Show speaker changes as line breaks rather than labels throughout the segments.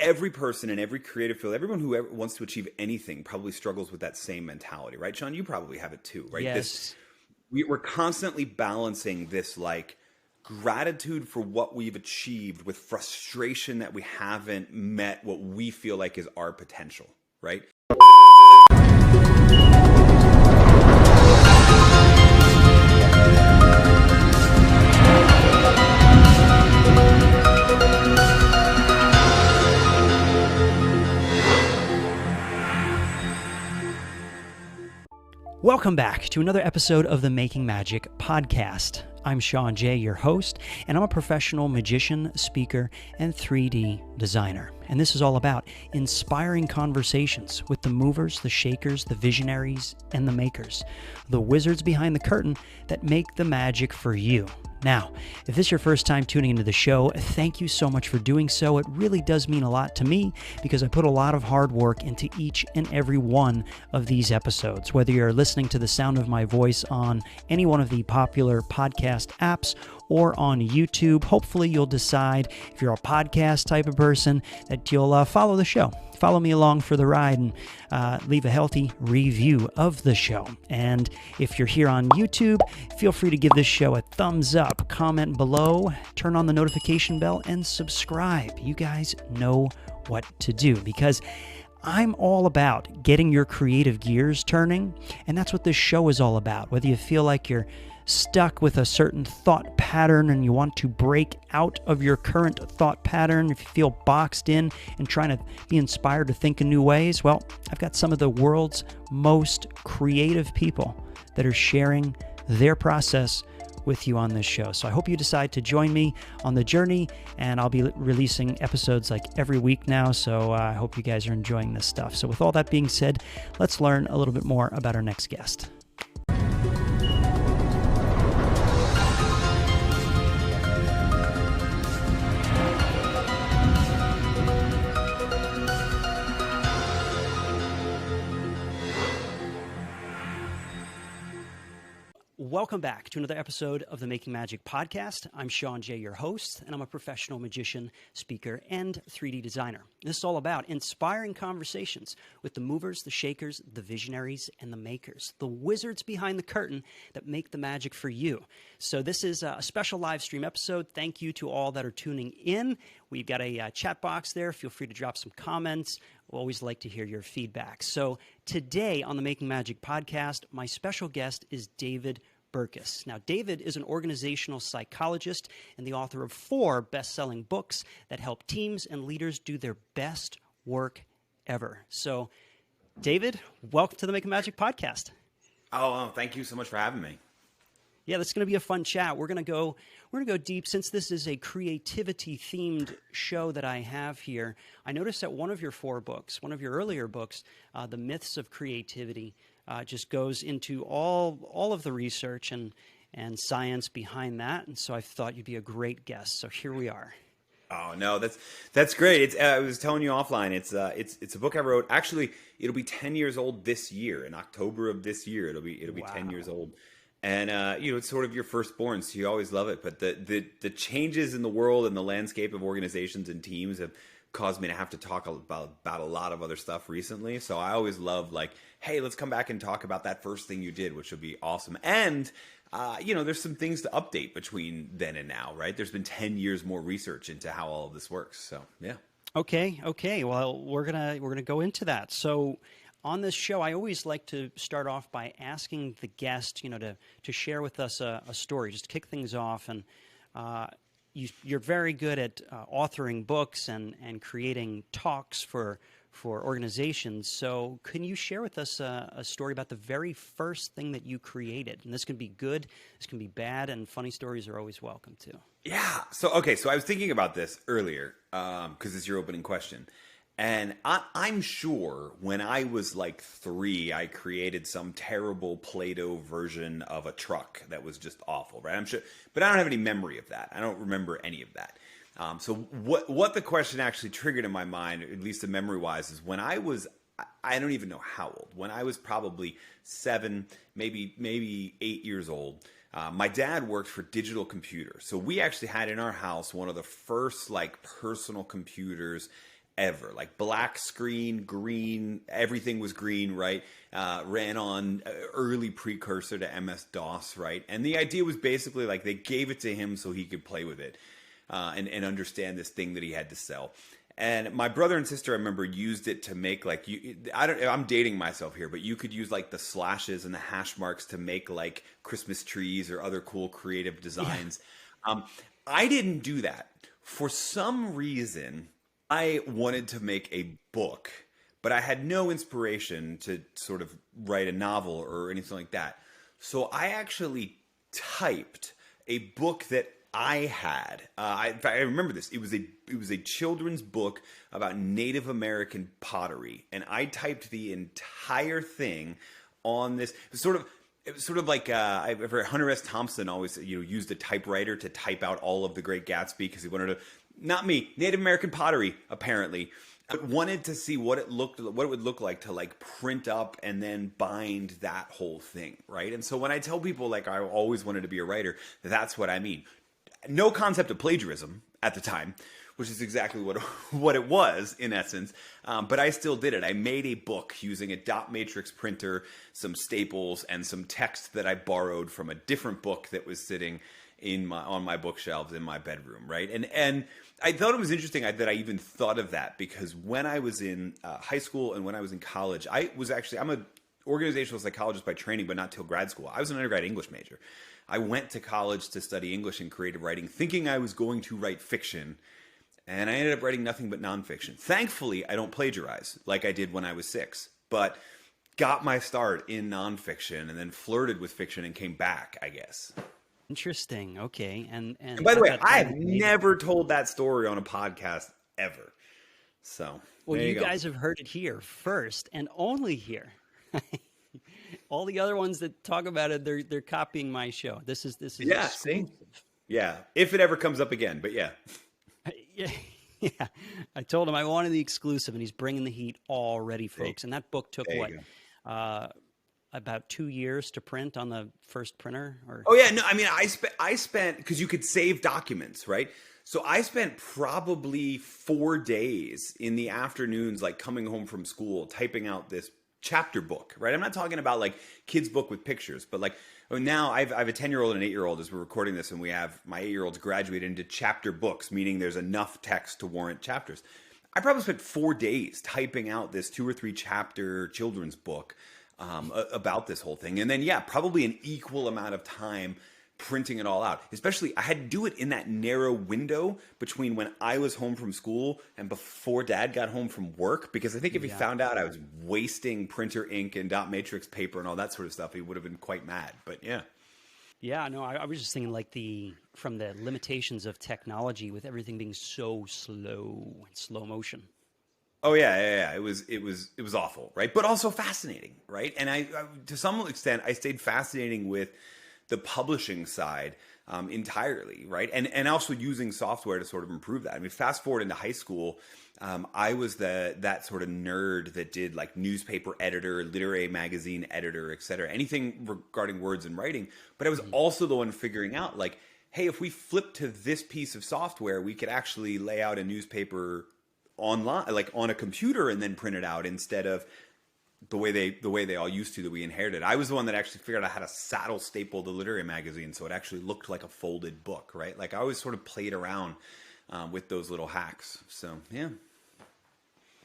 every person in every creative field, everyone who ever wants to achieve anything probably struggles with that same mentality, right? Sean, you probably have it too, right?
Yes.
We're constantly balancing this like gratitude for what we've achieved with frustration that we haven't met what we feel like is our potential, right?
Welcome back to another episode of the Making Magic podcast. I'm Sean Jay, your host, and I'm a professional magician, speaker, and 3D designer. And this is all about inspiring conversations with the movers, the shakers, the visionaries, and the makers, the wizards behind the curtain that make the magic for you. Now, if this is your first time tuning into the show, thank you so much for doing so. It really does mean a lot to me because I put a lot of hard work into each and every one of these episodes. Whether you're listening to the sound of my voice on any one of the popular podcast apps or on YouTube, hopefully you'll decide, if you're a podcast type of person, that you'll follow the show. Follow me along for the ride and leave a healthy review of the show. And if you're here on YouTube, feel free to give this show a thumbs up, comment below, turn on the notification bell, and subscribe. You guys know what to do because I'm all about getting your creative gears turning, and that's what this show is all about. Whether you feel like you're stuck with a certain thought pattern and you want to break out of your current thought pattern, if you feel boxed in and trying to be inspired to think in new ways, well, I've got some of the world's most creative people that are sharing their process with you on this show. So I hope you decide to join me on the journey, and I'll be releasing episodes like every week now, so I hope you guys are enjoying this stuff. So with all that being said, let's learn a little bit more about our next guest. Welcome back to another episode of the Making Magic podcast. I'm Sean Jay, your host, and I'm a professional magician, speaker, and 3D designer. This is all about inspiring conversations with the movers, the shakers, the visionaries, and the makers, the wizards behind the curtain that make the magic for you. So this is a special live stream episode. Thank you to all that are tuning in. We've got a chat box there. Feel free to drop some comments. We always like to hear your feedback. So today on the Making Magic podcast, my special guest is David Burkus. Now, David is an organizational psychologist and the author of 4 best-selling books that help teams and leaders do their best work ever. So, David, welcome to the Making Magic podcast.
Oh, thank you so much for having me.
Yeah, this is going to be a fun chat. We're going to go deep. Since this is a creativity-themed show that I have here, I noticed that one of your 4 books, one of your earlier books, The Myths of Creativity, just goes into all of the research and science behind that. And so I thought you'd be a great guest. So here we are.
Oh no, that's great. I was telling you offline. It's a book I wrote. Actually, it'll be 10 years old this year. In October of this year, it'll be
Wow.
10 years old. And it's sort of your firstborn, so you always love it. But the changes in the world and the landscape of organizations and teams have caused me to have to talk about a lot of other stuff recently. So I always love like, hey, let's come back and talk about that first thing you did, which would be awesome. And there's some things to update between then and now, right? There's been 10 years more research into how all of this works. So yeah.
Okay. Well, we're gonna go into that. So on this show, I always like to start off by asking the guest, to share with us a story, just to kick things off. And you're very good at authoring books and creating talks for organizations. So can you share with us a story about the very first thing that you created? And this can be good, this can be bad, and funny stories are always welcome too.
Yeah. So I was thinking about this earlier because it's your opening question. And I'm sure when I was like 3, I created some terrible Play-Doh version of a truck that was just awful, right? I'm sure, but I don't have any memory of that. I don't remember any of that. So what the question actually triggered in my mind, at least memory-wise, is when I was, I don't even know how old, when I was probably 7, maybe 8 years old. My dad worked for Digital Computer. So we actually had in our house one of the first like personal computers ever. Like black screen, green, everything was green, right? Ran on early precursor to MS-DOS, right? And the idea was basically like they gave it to him so he could play with it and understand this thing that he had to sell. And my brother and sister, I remember, used it to make like I'm dating myself here, but you could use like the slashes and the hash marks to make like Christmas trees or other cool creative designs. Yeah. I didn't do that. For some reason, I wanted to make a book, but I had no inspiration to sort of write a novel or anything like that. So I actually typed a book that I had. In fact, I remember this. It was a children's book about Native American pottery, and I typed the entire thing on this. It was sort of like I've heard Hunter S. Thompson always used a typewriter to type out all of The Great Gatsby because he wanted to. Not me, Native American pottery apparently. But wanted to see what it would look like to like print up and then bind that whole thing, right? And so when I tell people like I always wanted to be a writer, that's what I mean. No concept of plagiarism at the time, which is exactly what it was in essence. But I still did it. I made a book using a dot matrix printer, some staples, and some text that I borrowed from a different book that was sitting on my bookshelves in my bedroom, right? And I thought it was interesting that I even thought of that because when I was in high school and when I was in college, I'm an organizational psychologist by training, but not till grad school. I was an undergrad English major. I went to college to study English and creative writing, thinking I was going to write fiction, and I ended up writing nothing but nonfiction. Thankfully, I don't plagiarize like I did when I was 6, but got my start in nonfiction and then flirted with fiction and came back, I guess.
Interesting. Okay. And
by the way, I've never told that story on a podcast ever. So,
well, you guys have heard it here first and only here. All the other ones that talk about it, they're copying my show. This is
yeah,
exclusive.
See? Yeah, if it ever comes up again, but yeah.
Yeah. I told him I wanted the exclusive, and he's bringing the heat already, folks. And that book took about 2 years to print on the first printer? Or
oh yeah, no, I mean I spent because you could save documents, right? So I spent probably 4 days in the afternoons, like coming home from school, typing out this chapter book, right? I'm not talking about like kids book with pictures, but like now I have a 10-year-old and an 8-year-old as we're recording this, and we have my 8-year-old's graduated into chapter books, meaning there's enough text to warrant chapters. I probably spent 4 days typing out this 2 or 3 chapter children's book about this whole thing. And then, yeah, probably an equal amount of time printing it all out. Especially, I had to do it in that narrow window between when I was home from school and before Dad got home from work. Because I think if he found out I was wasting printer ink and dot matrix paper and all that sort of stuff, he would have been quite mad. But yeah.
Yeah, no, I was just thinking like from the limitations of technology with everything being so slow motion.
Oh yeah. It was awful, right? But also fascinating, right? And I to some extent, I stayed fascinating with the publishing side entirely, right? And also using software to sort of improve that. I mean, fast forward into high school, I was that sort of nerd that did like newspaper editor, literary magazine editor, et cetera, anything regarding words and writing. But I was also the one figuring out like, hey, if we flip to this piece of software, we could actually lay out a newspaper online, like on a computer, and then print it out instead of the way they all used to that we inherited. I was the one that actually figured out how to saddle staple the literary magazine so it actually looked like a folded book, right? Like I always sort of played around with those little hacks. So yeah.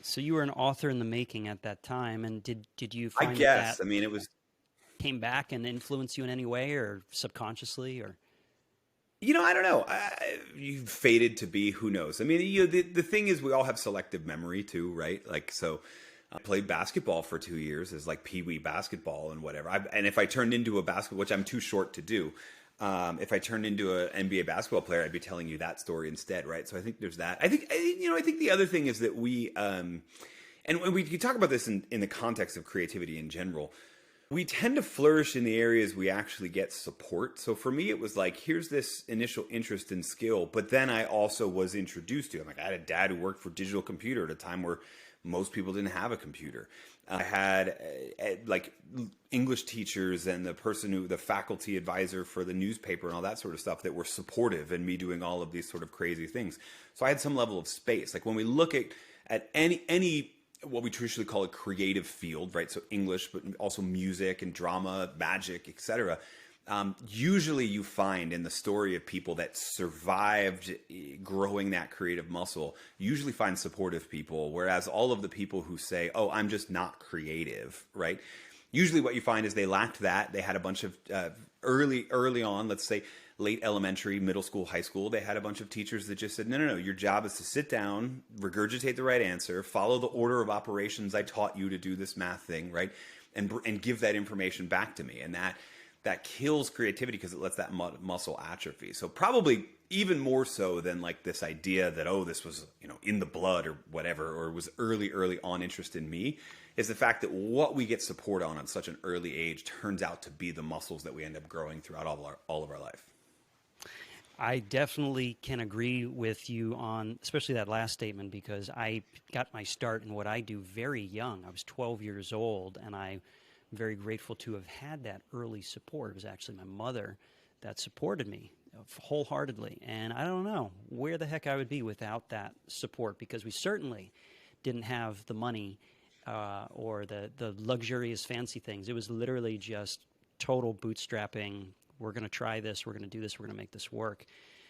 So you were an author in the making at that time, and did you find
I guess.
that
I mean, it was
came back and influenced you in any way, or subconsciously, or?
I don't know. You faded to be, who knows? I mean, the thing is, we all have selective memory too, right? Like, so I played basketball for 2 years as like pee-wee basketball and whatever. And if I turned into a basketball, which I'm too short to do, if I turned into an NBA basketball player, I'd be telling you that story instead, right? So I think there's that. I think the other thing is that we, and we could talk about this in the context of creativity in general. We tend to flourish in the areas we actually get support. So for me, it was like, here's this initial interest and skill, but then I also was introduced to it. Like I had a dad who worked for Digital Computer at a time where most people didn't have a computer. I had like English teachers and the faculty advisor for the newspaper and all that sort of stuff that were supportive in me doing all of these sort of crazy things. So I had some level of space. Like when we look at at any what we traditionally call a creative field, right? So English, but also music and drama, magic, etc. Usually you find in the story of people that survived growing that creative muscle, usually find supportive people, whereas all of the people who say, oh, I'm just not creative, right? Usually what you find is they lacked that. They had a bunch of early on, let's say late elementary, middle school, high school, they had a bunch of teachers that just said, no, your job is to sit down, regurgitate the right answer, follow the order of operations I taught you to do this math thing, right? And give that information back to me. And that kills creativity because it lets that muscle atrophy. So probably even more so than like this idea that, oh, this was, in the blood or whatever, or was early on interest in me, is the fact that what we get support on such an early age turns out to be the muscles that we end up growing throughout all of our life.
I definitely can agree with you on especially that last statement, because I got my start in what I do very young. I was 12 years old, and I'm very grateful to have had that early support. It was actually my mother that supported me wholeheartedly. And I don't know where the heck I would be without that support, because we certainly didn't have the money or the luxurious fancy things. It was literally just total bootstrapping. We're going to try this. We're going to do this. We're going to make this work.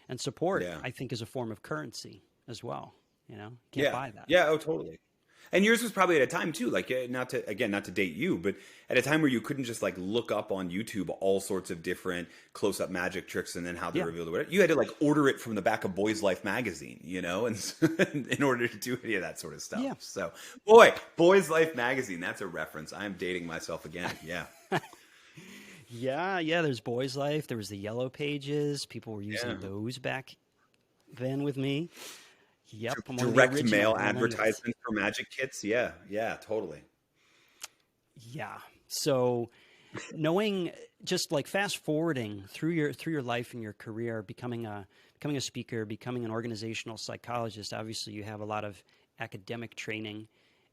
And support, I think, is a form of currency as well. Can't buy that.
Yeah. Oh, totally. And yours was probably at a time too, like not to date you, but at a time where you couldn't just like look up on YouTube all sorts of different close-up magic tricks and then how they revealed it. You had to like order it from the back of Boys Life magazine, and in order to do any of that sort of stuff.
Yeah.
So, boy, Boys Life magazine, that's a reference. I am dating myself again. Yeah.
Yeah. There's Boys Life. There was the Yellow Pages. People were using those back then with me. Yep.
Direct mail advertisements for magic kits. Yeah, totally.
Yeah. So knowing, just like fast forwarding through your life and your career, becoming a speaker, becoming an organizational psychologist, obviously you have a lot of academic training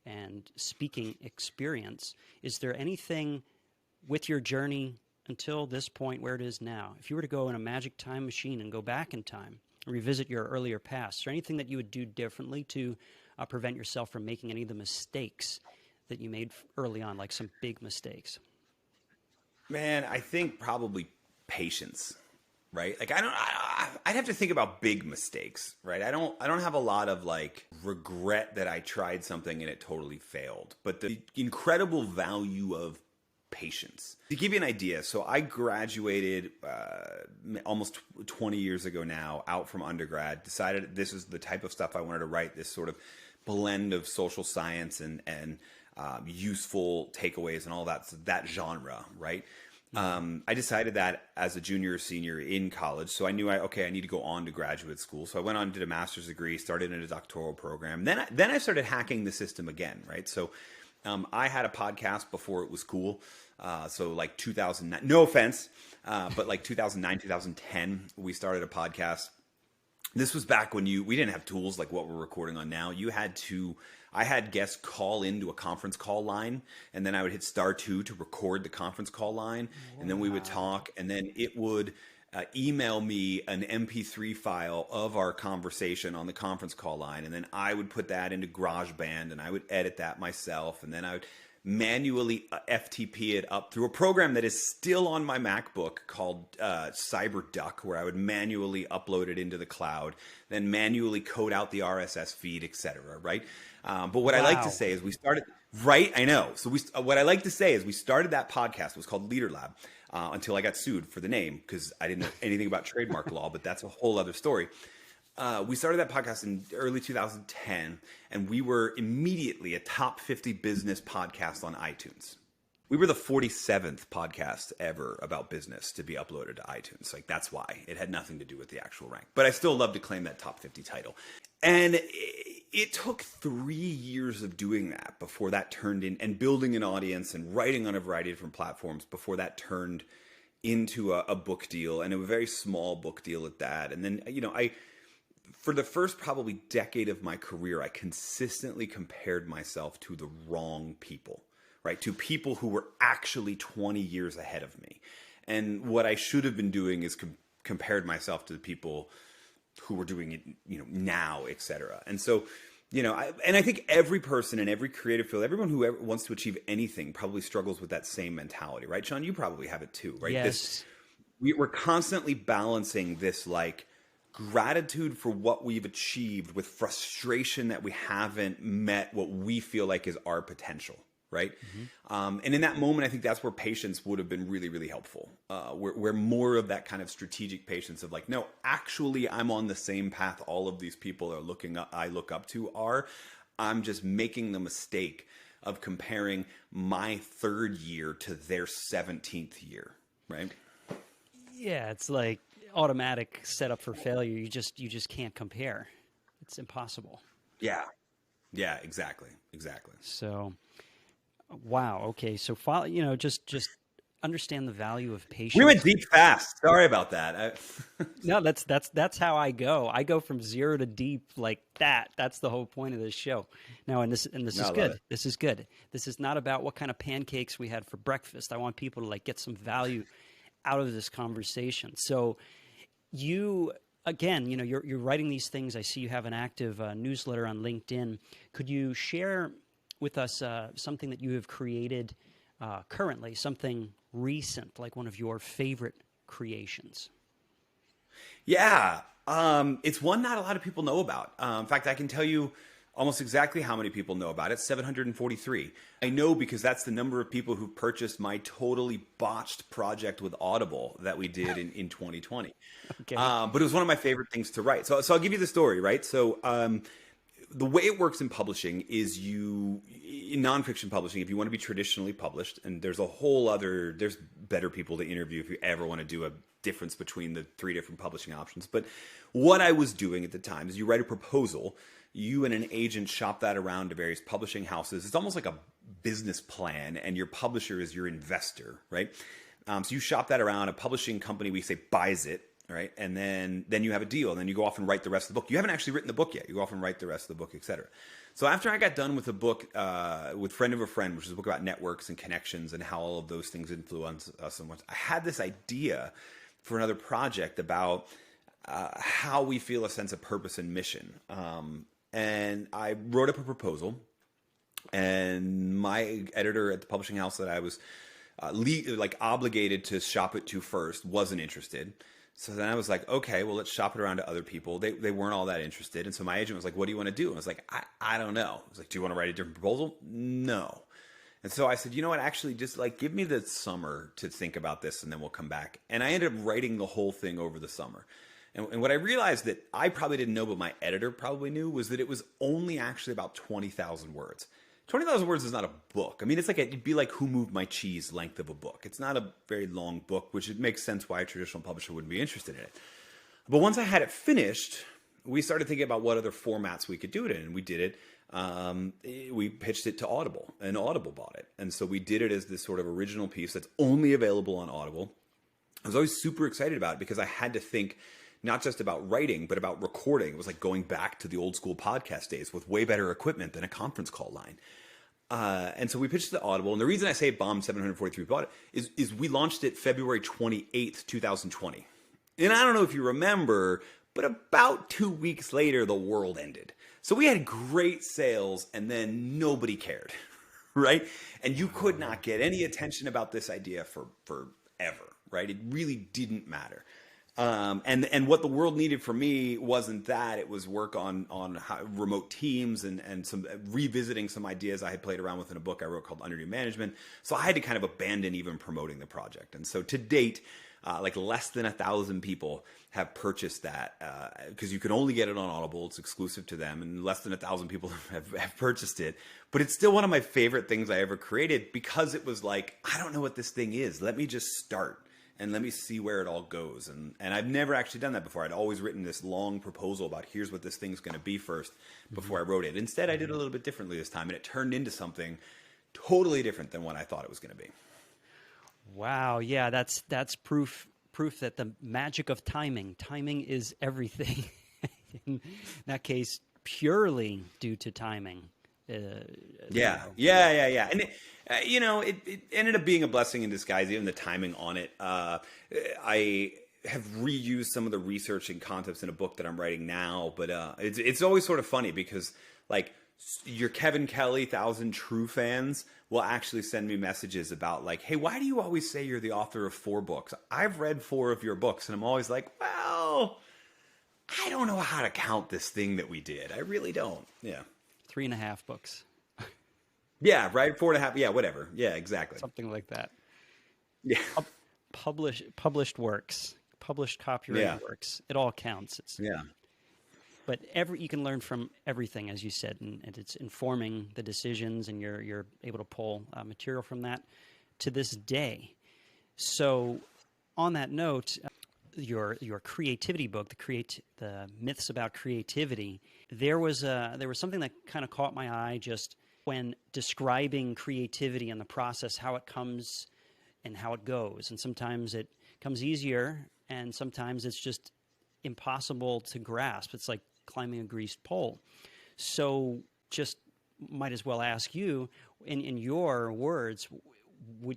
and speaking experience. Is there anything with your journey until this point where it is now, if you were to go in a magic time machine and go back in time, revisit your earlier past, is there anything that you would do differently to prevent yourself from making any of the mistakes that you made early on, like some big mistakes?
Man, I think probably patience, right? Like I'd have to think about big mistakes, right? I don't have a lot of like regret that I tried something and it totally failed, but the incredible value of patience. To give you an idea, so I graduated almost 20 years ago now, out from undergrad, decided this is the type of stuff I wanted to write, this sort of blend of social science and useful takeaways and all that genre, right? I decided that as a junior or senior in college, so I knew I need to go on to graduate school. So I went on, did a master's degree, started in a doctoral program. Then I started hacking the system again, right? So I had a podcast before it was cool. So like 2009, no offense, but like 2009, 2010, we started a podcast. This was back when we didn't have tools like what we're recording on now. I had guests call into a conference call line, and then I would hit *2 to record the conference call line. Wow. And then we would talk, and then it would email me an MP3 file of our conversation on the conference call line. And then I would put that into GarageBand and I would edit that myself. And then I would manually FTP it up through a program that is still on my MacBook called CyberDuck, where I would manually upload it into the cloud, then manually code out the RSS feed, etc. Right? But what I like to say is we started, right? I know. So what I like to say is we started that podcast. It was called Leader Lab. Until I got sued for the name because I didn't know anything about trademark law, but that's a whole other story. We started that podcast in early 2010, and we were immediately a top 50 business podcast on iTunes. We were the 47th podcast ever about business to be uploaded to iTunes. Like, that's why. It had nothing to do with the actual rank. But I still love to claim that top 50 title. And it took 3 years of doing that before that turned in, and building an audience and writing on a variety of different platforms before that turned into a book deal, and a very small book deal at that. And then, for the first probably decade of my career, I consistently compared myself to the wrong people, right? To people who were actually 20 years ahead of me. And what I should have been doing is compared myself to the people who were doing it, now, et cetera. And so, And I think every person in every creative field, everyone who ever wants to achieve anything probably struggles with that same mentality, right? Sean, you probably have it too, right?
Yes.
We're constantly balancing this like gratitude for what we've achieved with frustration that we haven't met what we feel like is our potential, right? And in that moment, I think that's where patience would have been really, really helpful. Where more of that kind of strategic patience of like, no, actually, I'm on the same path all of these people I look up to are. I'm just making the mistake of comparing my third year to their 17th year, right?
Yeah, it's like automatic setup for failure. You just can't compare. It's impossible.
Yeah. Yeah, exactly.
So, wow. Okay. So, just understand the value of patience.
We went deep fast. Sorry about that.
No, that's how I go. I go from zero to deep like that. That's the whole point of this show. Now, and this is good. This is good. This is not about what kind of pancakes we had for breakfast. I want people to like get some value out of this conversation. So, you again, you're writing these things. I see you have an active newsletter on LinkedIn. Could you share with us something that you have created currently, something recent, like one of your favorite creations?
Yeah, it's one not a lot of people know about. In fact, I can tell you almost exactly how many people know about it, 743. I know because that's the number of people who purchased my totally botched project with Audible that we did in 2020.
Okay.
But it was one of my favorite things to write. So I'll give you the story, right? So the way it works in publishing is in nonfiction publishing, if you want to be traditionally published, and there's better people to interview if you ever want to do a difference between the three different publishing options. But what I was doing at the time is you write a proposal, you and an agent shop that around to various publishing houses. It's almost like a business plan, and your publisher is your investor, right? So you shop that around. A publishing company, we say, buys it, right? And then you have a deal, and then you go off and write the rest of the book. You haven't actually written the book yet. You go off and write the rest of the book, et cetera. So after I got done with the book, with Friend of a Friend, which is a book about networks and connections and how all of those things influence us so much, I had this idea for another project about how we feel a sense of purpose and mission. And I wrote up a proposal, and my editor at the publishing house that I was obligated to shop it to first wasn't interested. So then I was like, okay, well, let's shop it around to other people. They weren't all that interested. And so my agent was like, what do you want to do? And I was like, I don't know. I was like, do you want to write a different proposal? No. And so I said, you know what, actually just like give me the summer to think about this and then we'll come back. And I ended up writing the whole thing over the summer. And what I realized that I probably didn't know, but my editor probably knew, was that it was only actually about 20,000 words. 20,000 words is not a book. I mean, it'd be like Who Moved My Cheese length of a book. It's not a very long book, which it makes sense why a traditional publisher wouldn't be interested in it. But once I had it finished, we started thinking about what other formats we could do it in, and we did it. We pitched it to Audible, and Audible bought it. And so we did it as this sort of original piece that's only available on Audible. I was always super excited about it because I had to think not just about writing, but about recording. It was like going back to the old school podcast days with way better equipment than a conference call line. And so we pitched it to Audible. And the reason I say it bombed 743 bought it is we launched it February 28th, 2020. And I don't know if you remember, but about 2 weeks later, the world ended. So we had great sales and then nobody cared, right? And you could not get any attention about this idea for forever, right? It really didn't matter. And what the world needed from me wasn't that. It was work on remote teams and some revisiting some ideas I had played around with in a book I wrote called Under New Management. So I had to kind of abandon even promoting the project. And so to date, like less than 1,000 people have purchased that because you can only get it on Audible. It's exclusive to them, and less than 1,000 people have purchased it. But it's still one of my favorite things I ever created because it was like, I don't know what this thing is. Let me just start. And let me see where it all goes. And I've never actually done that before. I'd always written this long proposal about here's what this thing's going to be first before I wrote it. Instead, I did it a little bit differently this time, and it turned into something totally different than what I thought it was going to be.
Wow. Yeah, that's proof that the magic of timing is everything. In that case, purely due to timing.
Yeah. And it ended up being a blessing in disguise, even the timing on it. I have reused some of the research and concepts in a book that I'm writing now, but it's always sort of funny because Like your Kevin Kelly 1,000 True fans will actually send me messages about like, hey, why do you always say you're the author of 4 books? I've read 4 of your books, and I'm always like, well, I don't know how to count this thing that we did. I really don't. Yeah.
3.5 books.
Yeah, right. 4.5. Yeah, whatever. Yeah, exactly.
Something like that.
Yeah.
Published works, published copyrighted works. It all counts.
Yeah.
But you can learn from everything, as you said, and it's informing the decisions, and you're able to pull material from that to this day. So, on that note, your creativity book, the myths about creativity, there was something that kind of caught my eye just when describing creativity and the process, how it comes and how it goes. And sometimes it comes easier, and sometimes it's just impossible to grasp. It's like climbing a greased pole. So just might as well ask you, in your words,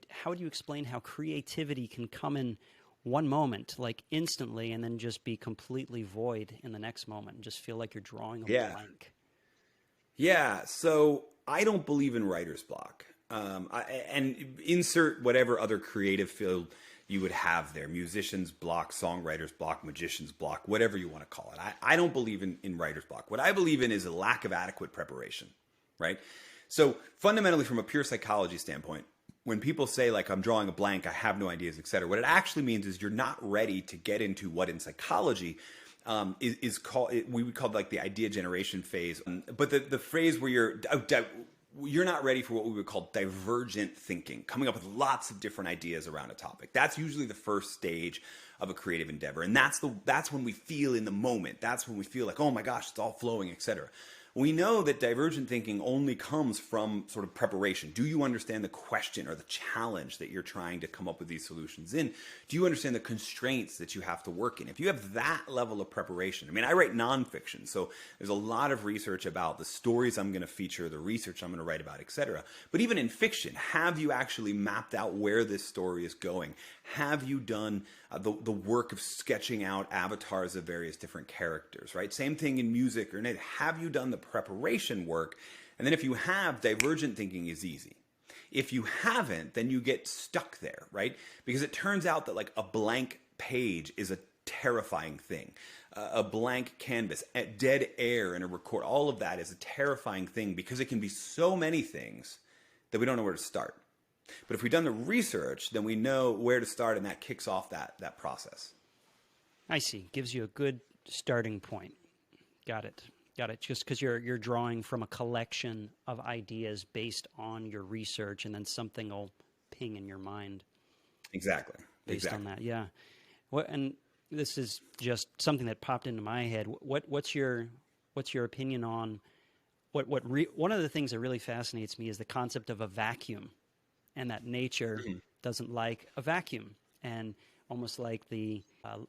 how do you explain how creativity can come in one moment, like instantly, and then just be completely void in the next moment and just feel like you're drawing a blank?
Yeah, so I don't believe in writer's block. And insert whatever other creative field you would have there. Musician's block, songwriter's block, magician's block, whatever you want to call it. I don't believe in writer's block. What I believe in is a lack of adequate preparation, right? So fundamentally, from a pure psychology standpoint, when people say like, I'm drawing a blank, I have no ideas, et cetera, what it actually means is you're not ready to get into what in psychology is called, we would call it like the idea generation phase. But the phrase where you're not ready for what we would call divergent thinking, coming up with lots of different ideas around a topic. That's usually the first stage of a creative endeavor. And that's when we feel in the moment. That's when we feel like, oh my gosh, it's all flowing, et cetera. We know that divergent thinking only comes from sort of preparation. Do you understand the question or the challenge that you're trying to come up with these solutions in? Do you understand the constraints that you have to work in? If you have that level of preparation, I mean, I write nonfiction, so there's a lot of research about the stories I'm going to feature, the research I'm going to write about, et cetera. But even in fiction, have you actually mapped out where this story is going? Have you done the work of sketching out avatars of various different characters, right? Same thing in music or anything. Have you done the preparation work? And then if you have, divergent thinking is easy. If you haven't, then you get stuck there, right? Because it turns out that like a blank page is a terrifying thing. A blank canvas, dead air in a record, all of that is a terrifying thing because it can be so many things that we don't know where to start. But if we've done the research, then we know where to start, and that kicks off that process.
I see. Gives you a good starting point. Got it. Just because you're drawing from a collection of ideas based on your research, and then something will ping in your mind.
Exactly.
Based on that, yeah. And this is just something that popped into my head. What's your opinion on one of the things that really fascinates me is the concept of a vacuum. And that nature doesn't like a vacuum. And almost like the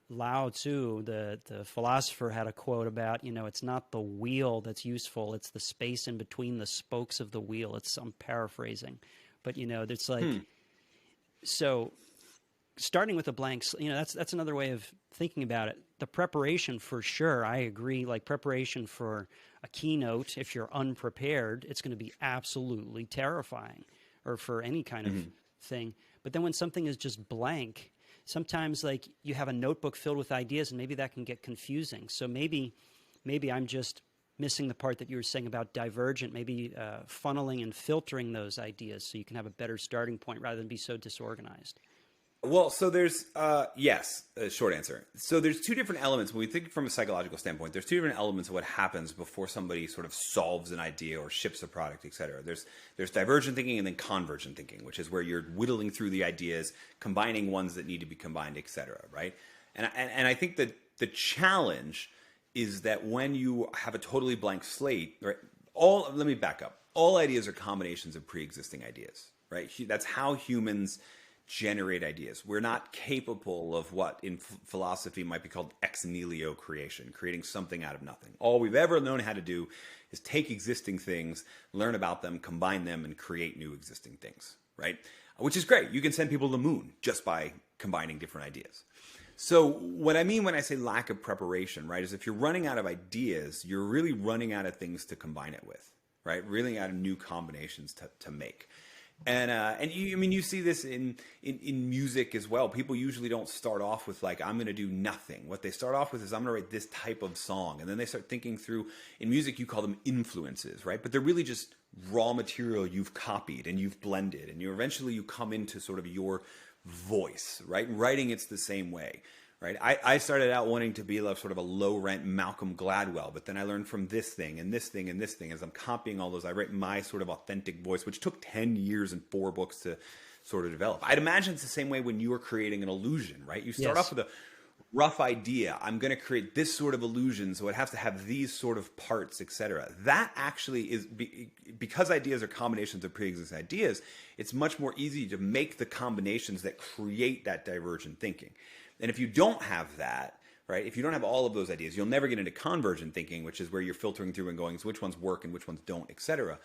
Lao Tzu, the philosopher, had a quote about, it's not the wheel that's useful, it's the space in between the spokes of the wheel. I'm paraphrasing. But, it's like, so starting with a blank, that's another way of thinking about it. The preparation, for sure, I agree, like preparation for a keynote, if you're unprepared, it's going to be absolutely terrifying. Or for any kind of thing. But then when something is just blank, sometimes like you have a notebook filled with ideas, and maybe that can get confusing. So maybe I'm just missing the part that you were saying about divergent, maybe funneling and filtering those ideas so you can have a better starting point rather than be so disorganized.
Well, so there's, yes, short answer. So there's two different elements. When we think from a psychological standpoint, there's two different elements of what happens before somebody sort of solves an idea or ships a product, et cetera. There's divergent thinking and then convergent thinking, which is where you're whittling through the ideas, combining ones that need to be combined, et cetera, right? And I think that the challenge is that when you have a totally blank slate, right? Let me back up. All ideas are combinations of pre-existing ideas, right? That's how humans generate ideas. We're not capable of what in philosophy might be called ex nihilo creation, creating something out of nothing. All we've ever known how to do is take existing things, learn about them, combine them, and create new existing things, right? Which is great. You can send people to the moon just by combining different ideas. So what I mean when I say lack of preparation, right, is if you're running out of ideas, you're really running out of things to combine it with, right? Really out of new combinations to make. And you, I mean, you see this in music as well. People usually don't start off with like, I'm going to do nothing. What they start off with is I'm going to write this type of song. And then they start thinking through, in music, you call them influences, right? But they're really just raw material you've copied and you've blended. And you eventually you come into sort of your voice, right? Writing, it's the same way. Right. I started out wanting to be sort of a low rent Malcolm Gladwell, but then I learned from this thing and this thing and this thing. As I'm copying all those, I write my sort of authentic voice, which took 10 years and 4 books to sort of develop. I'd imagine it's the same way when you're creating an illusion, right? You start off with a rough idea. I'm going to create this sort of illusion, so it has to have these sort of parts, etc. That actually is, because ideas are combinations of pre-existing ideas, it's much more easy to make the combinations that create that divergent thinking. And if you don't have that, right, if you don't have all of those ideas, you'll never get into convergent thinking, which is where you're filtering through and going, so which ones work and which ones don't, et cetera.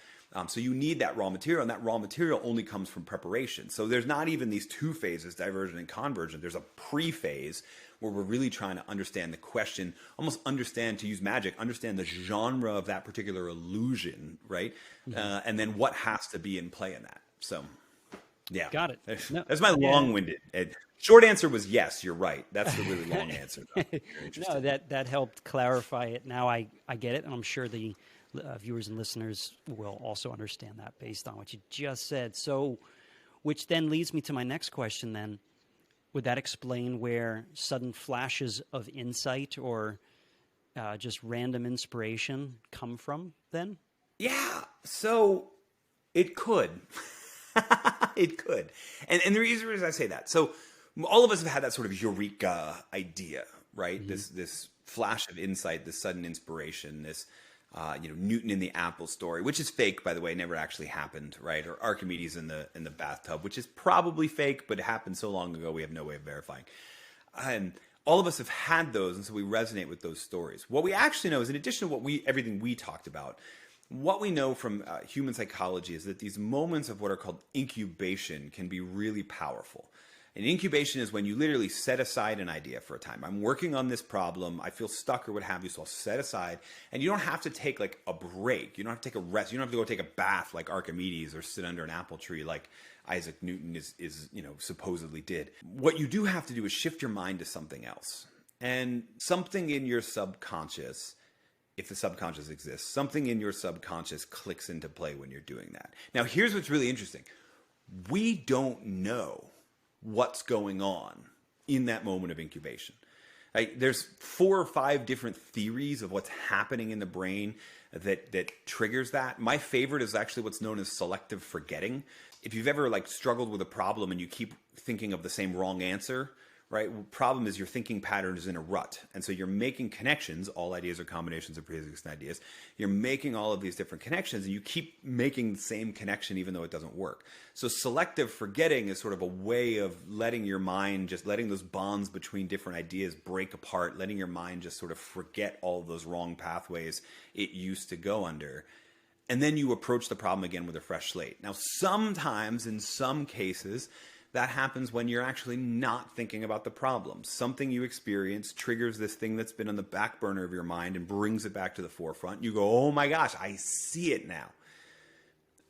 So you need that raw material, and that raw material only comes from preparation. So there's not even these 2 phases, divergent and convergent. There's a pre-phase where we're really trying to understand the question, almost understand, to use magic, understand the genre of that particular illusion, right? Mm-hmm. And then what has to be in play in that. So, yeah.
Got it.
That's my long-winded. Short answer was yes, you're right. That's the really long answer, though.
No, that helped clarify it. Now I get it, and I'm sure the viewers and listeners will also understand that based on what you just said. So, which then leads me to my next question then. Would that explain where sudden flashes of insight or just random inspiration come from then?
Yeah, so it could. It could. And the reason is I say that. So all of us have had that sort of eureka idea, right? Mm-hmm. This flash of insight, this sudden inspiration, this Newton in the apple story, which is fake, by the way, never actually happened, right? Or Archimedes in the bathtub, which is probably fake, but it happened so long ago we have no way of verifying. And all of us have had those, and so we resonate with those stories. What we actually know is, in addition to everything we talked about, what we know from human psychology is that these moments of what are called incubation can be really powerful. And incubation is when you literally set aside an idea for a time. I'm working on this problem. I feel stuck or what have you, so I'll set aside. And you don't have to take like a break. You don't have to take a rest. You don't have to go take a bath like Archimedes or sit under an apple tree like Isaac Newton is supposedly did. What you do have to do is shift your mind to something else. And something in your subconscious, if the subconscious exists, something in your subconscious clicks into play when you're doing that. Now, here's what's really interesting. We don't know what's going on in that moment of incubation. Like, there's 4 or 5 different theories of what's happening in the brain that triggers that. My favorite is actually what's known as selective forgetting. If you've ever struggled with a problem and you keep thinking of the same wrong answer, right? Problem is your thinking pattern is in a rut. And so you're making connections. All ideas are combinations of pre-existing ideas. You're making all of these different connections and you keep making the same connection even though it doesn't work. So selective forgetting is sort of a way of letting your mind, just letting those bonds between different ideas break apart, letting your mind just sort of forget all of those wrong pathways it used to go under. And then you approach the problem again with a fresh slate. Now, sometimes in some cases, that happens when you're actually not thinking about the problem. Something you experience triggers this thing that's been on the back burner of your mind and brings it back to the forefront. You go, oh my gosh, I see it now.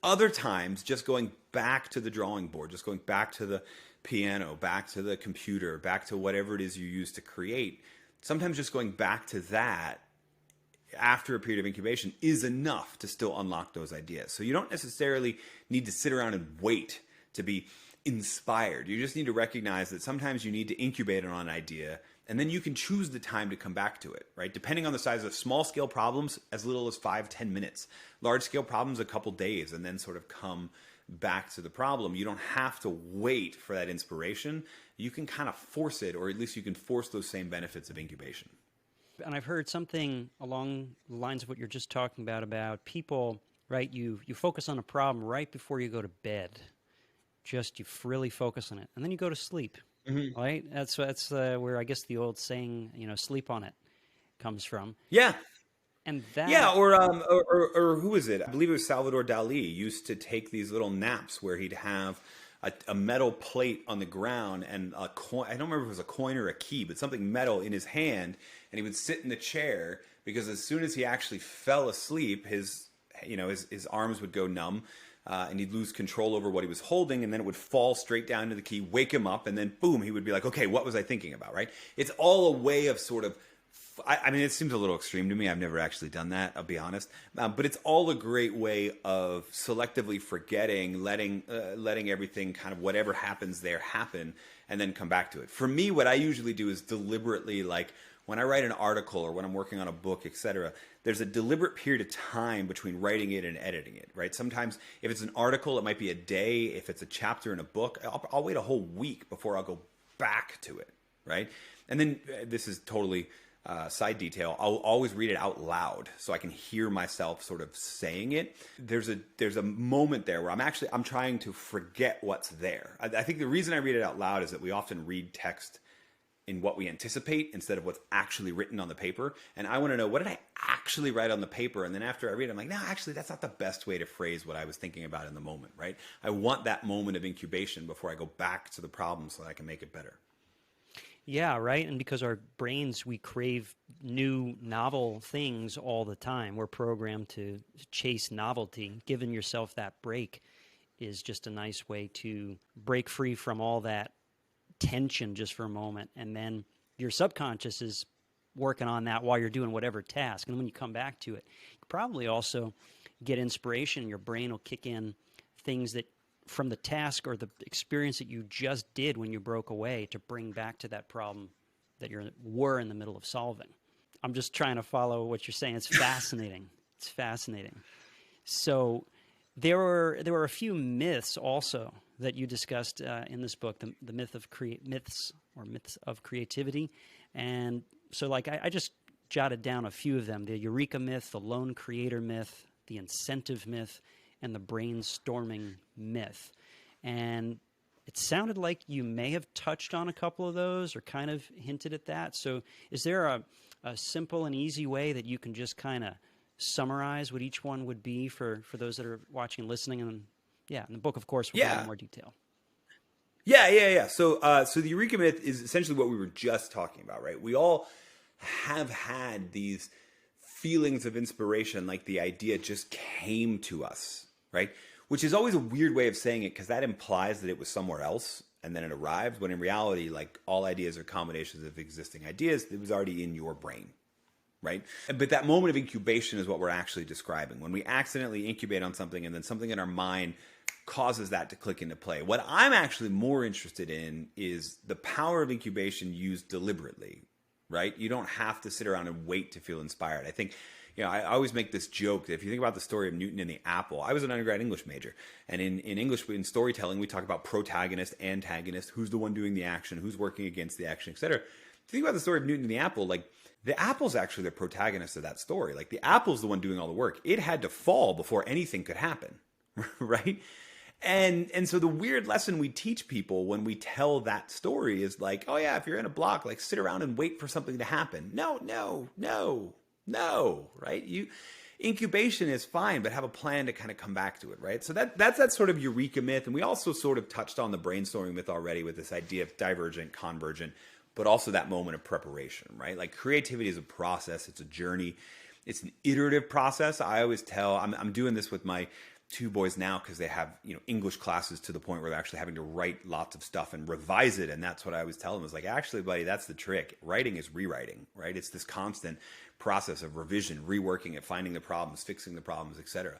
Other times, just going back to the drawing board, just going back to the piano, back to the computer, back to whatever it is you use to create, sometimes just going back to that after a period of incubation is enough to still unlock those ideas. So you don't necessarily need to sit around and wait to be inspired. You just need to recognize that sometimes you need to incubate on an idea and then you can choose the time to come back to it, right? Depending on the size of small scale problems, as little as 5-10 minutes, large scale problems, a couple days, and then sort of come back to the problem. You don't have to wait for that inspiration. You can kind of force it, or at least you can force those same benefits of incubation.
And I've heard something along the lines of what you're just talking about people, right? You focus on a problem right before you go to bed. Just you really focus on it, and then you go to sleep, right? That's where I guess the old saying, sleep on it, comes from.
Yeah,
and that
or who is it? I believe it was Salvador Dali used to take these little naps where he'd have a metal plate on the ground and a coin. I don't remember if it was a coin or a key, but something metal in his hand, and he would sit in the chair because as soon as he actually fell asleep, his arms would go numb. And he'd lose control over what he was holding, and then it would fall straight down to the key, wake him up, and then boom, he would be like, okay, what was I thinking about, right? It's all a way of sort of, I mean, it seems a little extreme to me. I've never actually done that, I'll be honest. But it's all a great way of selectively forgetting, letting everything kind of whatever happens there happen, and then come back to it. For me, what I usually do is deliberately, like, when I write an article or when I'm working on a book, etc., there's a deliberate period of time between writing it and editing it, right? Sometimes if it's an article, it might be a day. If it's a chapter in a book, I'll wait a whole week before I'll go back to it, right? And then this is totally side detail. I'll always read it out loud so I can hear myself sort of saying it. There's a moment there where I'm trying to forget what's there. I think the reason I read it out loud is that we often read text in what we anticipate instead of what's actually written on the paper. And I want to know, what did I actually write on the paper? And then after I read it, I'm like, no, actually, that's not the best way to phrase what I was thinking about in the moment, right? I want that moment of incubation before I go back to the problem so that I can make it better.
Yeah, right. And because our brains, we crave new, novel things all the time. We're programmed to chase novelty. Giving yourself that break is just a nice way to break free from all that tension just for a moment, and then your subconscious is working on that while you're doing whatever task, and when you come back to it, you probably also get inspiration. Your brain will kick in things that from the task or the experience that you just did when you broke away to bring back to that problem that you were in the middle of solving. I'm just trying to follow what you're saying. It's fascinating. It's fascinating. So there were a few myths also that you discussed in this book, the myths of creativity. And so like I just jotted down a few of them: the eureka myth, the lone creator myth, the incentive myth, and the brainstorming myth. And it sounded like you may have touched on a couple of those or kind of hinted at that. So is there a simple and easy way that you can just kind of summarize what each one would be for those that are watching and listening? And yeah, in the book, of course, we'll go into more detail.
Yeah. So the eureka myth is essentially what we were just talking about, right? We all have had these feelings of inspiration, like the idea just came to us, right? Which is always a weird way of saying it because that implies that it was somewhere else and then it arrived, when in reality, like, all ideas are combinations of existing ideas. It was already in your brain, right? But that moment of incubation is what we're actually describing. When we accidentally incubate on something and then something in our mind causes that to click into play. What I'm actually more interested in is the power of incubation used deliberately, right? You don't have to sit around and wait to feel inspired. I think, I always make this joke that if you think about the story of Newton and the apple, I was an undergrad English major. And in English, in storytelling, we talk about protagonist, antagonist, who's the one doing the action, who's working against the action, etc. If you think about the story of Newton and the apple, like, the apple's actually the protagonist of that story. Like, the apple's the one doing all the work. It had to fall before anything could happen, right? And so the weird lesson we teach people when we tell that story is like, oh yeah, if you're in a block, like, sit around and wait for something to happen. No, right? Incubation is fine, but have a plan to kind of come back to it, right? So that's that sort of eureka myth. And we also sort of touched on the brainstorming myth already with this idea of divergent, convergent, but also that moment of preparation, right? Like, creativity is a process. It's a journey. It's an iterative process. I always tell, I'm doing this with my two boys now because they have, English classes to the point where they're actually having to write lots of stuff and revise it. And that's what I always tell them, is like, actually, buddy, that's the trick. Writing is rewriting, right? It's this constant process of revision, reworking it, finding the problems, fixing the problems, etc.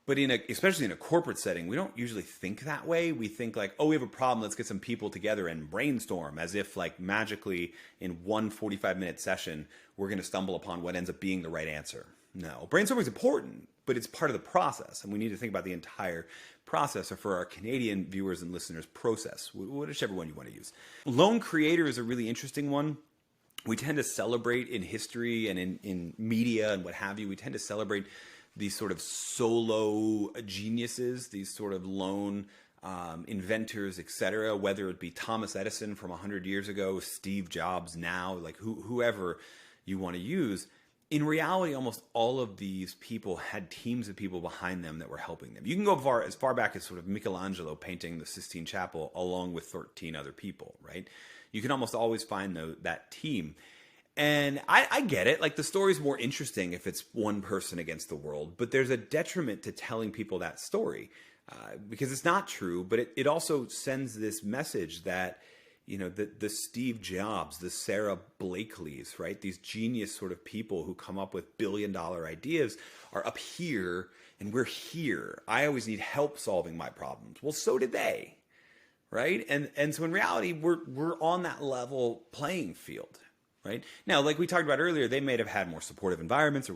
But especially in a corporate setting, we don't usually think that way. We think like, oh, we have a problem, let's get some people together and brainstorm, as if like magically in one 45-minute session, we're going to stumble upon what ends up being the right answer. No, brainstorming is important, but it's part of the process. And we need to think about the entire process, or for our Canadian viewers and listeners, process, whichever one you want to use. Lone creator is a really interesting one. We tend to celebrate in history and in media and what have you, we tend to celebrate these sort of solo geniuses, these sort of lone inventors, etc., whether it be Thomas Edison from 100 years ago, Steve Jobs now, like whoever you want to use. in reality, almost all of these people had teams of people behind them that were helping them. You can go as far back as sort of Michelangelo painting the Sistine Chapel along with 13 other people, right? You can almost always find that team. And I get it. Like, the story's more interesting if it's one person against the world, but there's a detriment to telling people that story because it's not true, but it also sends this message that, you know, the Steve Jobs, the Sarah Blakeleys, right? These genius sort of people who come up with billion-dollar ideas are up here and we're here. I always need help solving my problems. Well, so did they, right? And so in reality, we're on that level playing field, right? Now, like we talked about earlier, they may have had more supportive environments or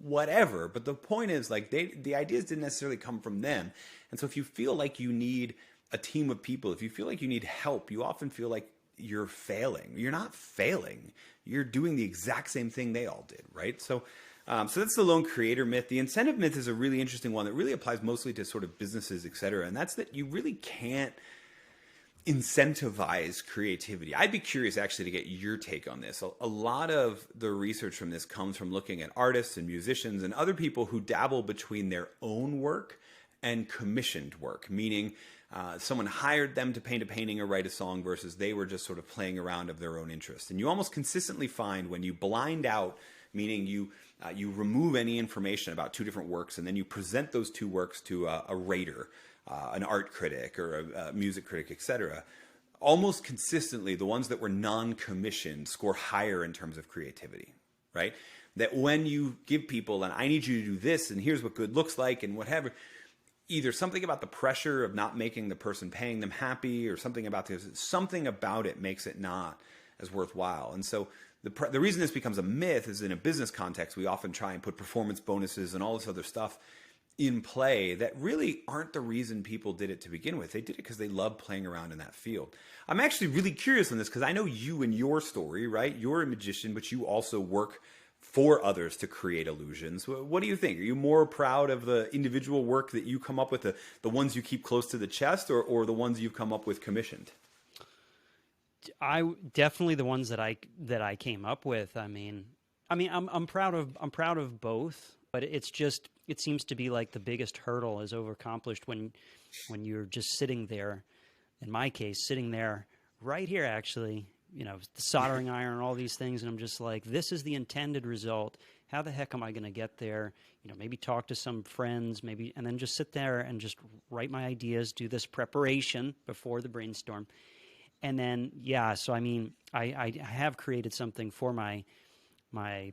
whatever, but the point is, like, the ideas didn't necessarily come from them. And so if you feel like you need a team of people, if you feel like you need help, you often feel like you're failing. You're not failing. You're doing the exact same thing they all did, right? So that's the lone creator myth. The incentive myth is a really interesting one that really applies mostly to sort of businesses, et cetera. And that's that you really can't incentivize creativity. I'd be curious actually to get your take on this. A lot of the research from this comes from looking at artists and musicians and other people who dabble between their own work and commissioned work, meaning someone hired them to paint a painting or write a song versus they were just sort of playing around of their own interest. And you almost consistently find when you blind out, meaning you remove any information about two different works and then you present those two works to a rater, an art critic or a music critic, etc., almost consistently the ones that were non-commissioned score higher in terms of creativity, right? That when you give people, and I need you to do this, and here's what good looks like, and whatever, either something about the pressure of not making the person paying them happy or something about this, something about it makes it not as worthwhile. And so the reason this becomes a myth is in a business context, we often try and put performance bonuses and all this other stuff in play that really aren't the reason people did it to begin with. They did it because they love playing around in that field. I'm actually really curious on this because I know you and your story, right? You're a magician, but you also work for others to create illusions. What do you think? Are you more proud of the individual work that you come up with, the ones you keep close to the chest, or the ones you've come up with commissioned?
I definitely the ones that I came up with. I'm proud of both, but it's just, it seems to be like the biggest hurdle is overaccomplished when you're just sitting there. In my case, sitting there right here, actually, you know, the soldering iron and all these things. And I'm just like, this is the intended result. How the heck am I going to get there? You know, maybe talk to some friends, maybe, and then just sit there and just write my ideas, do this preparation before the brainstorm. And then, yeah, so I mean, I have created something for my